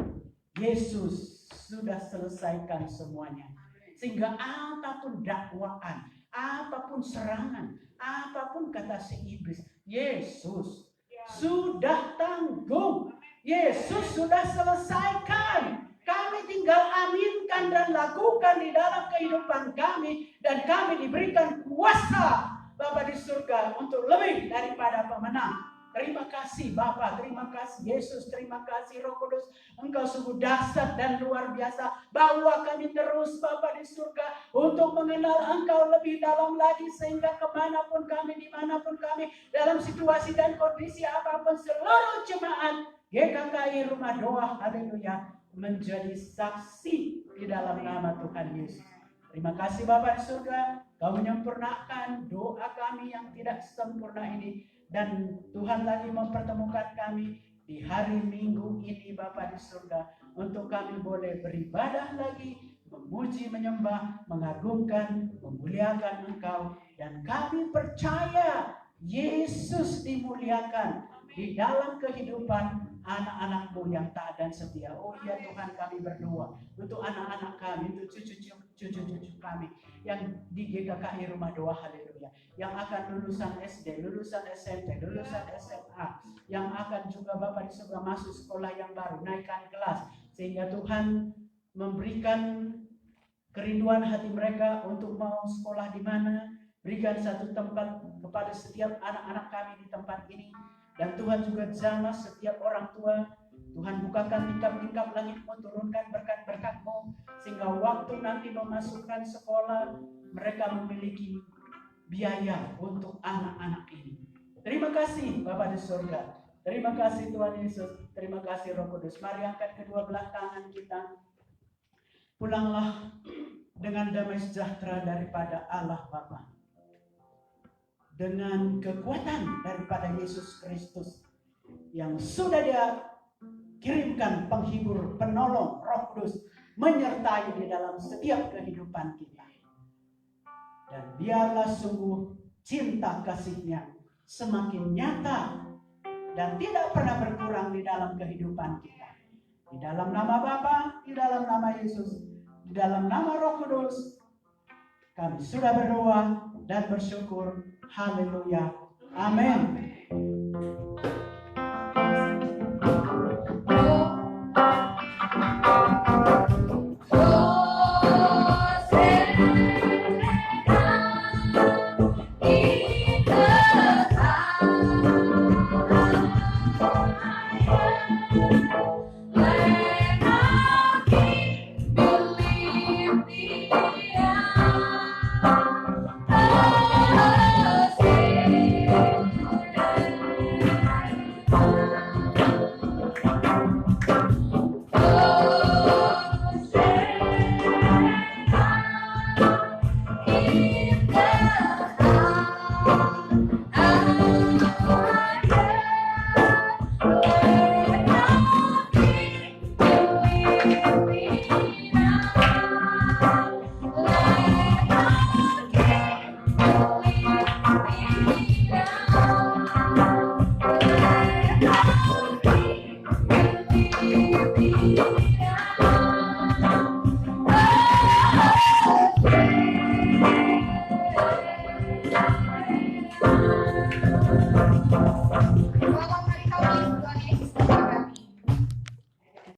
Speaker 4: Yesus sudah selesaikan semuanya. Sehingga apapun dakwaan, apapun serangan, apapun kata si iblis, Yesus sudah tanggung. Yesus sudah selesaikan. Kami tinggal aminkan dan lakukan di dalam kehidupan kami, dan kami diberikan kuasa Bapa di surga untuk lebih daripada pemenang. Terima kasih Bapa, terima kasih Yesus, terima kasih Roh Kudus. Engkau sungguh dahsyat dan luar biasa. Bawa kami terus Bapa di surga untuk mengenal Engkau lebih dalam lagi, sehingga kemanapun kami, dimanapun kami, dalam situasi dan kondisi apapun, seluruh jemaat GKKI Rumah Doa, haleluya, menjadi saksi di dalam nama Tuhan Yesus. Terima kasih Bapa di surga, Kau menyempurnakan doa kami yang tidak sempurna ini. Dan Tuhan lagi mempertemukan kami di hari Minggu ini Bapa di surga, untuk kami boleh beribadah lagi memuji, menyembah, mengagungkan, memuliakan Engkau. Dan kami percaya Yesus dimuliakan di dalam kehidupan anak-anak-Mu yang taat dan setia. Oh ya Tuhan, kami berdoa untuk anak-anak kami, untuk cucu-cucu kami yang di GKKI Rumah Doa, haleluya, yang akan lulusan SD, lulusan SMP, lulusan SMA, yang akan juga Bapak di surga masuk sekolah yang baru, naikkan kelas, sehingga Tuhan memberikan kerinduan hati mereka untuk mau sekolah di mana. Berikan satu tempat kepada setiap anak-anak kami di tempat ini. Dan Tuhan juga jamah setiap orang tua. Tuhan bukakan tingkap-tingkap langit-Mu, turunkan berkat-berkat-Mu, sehingga waktu nanti memasukkan sekolah, mereka memiliki biaya untuk anak-anak ini. Terima kasih Bapa di surga. Terima kasih Tuhan Yesus. Terima kasih Roh Kudus. Mari angkat kedua belah tangan kita. Pulanglah dengan damai sejahtera daripada Allah Bapa, dengan kekuatan daripada Yesus Kristus yang sudah Dia kirimkan, penghibur, penolong, Roh Kudus menyertai di dalam setiap kehidupan kita. Dan biarlah sungguh cinta kasih-Nya semakin nyata dan tidak pernah berkurang di dalam kehidupan kita. Di dalam nama Bapa, di dalam nama Yesus, di dalam nama Roh Kudus, kami sudah berdoa dan bersyukur. Haleluya. Amin.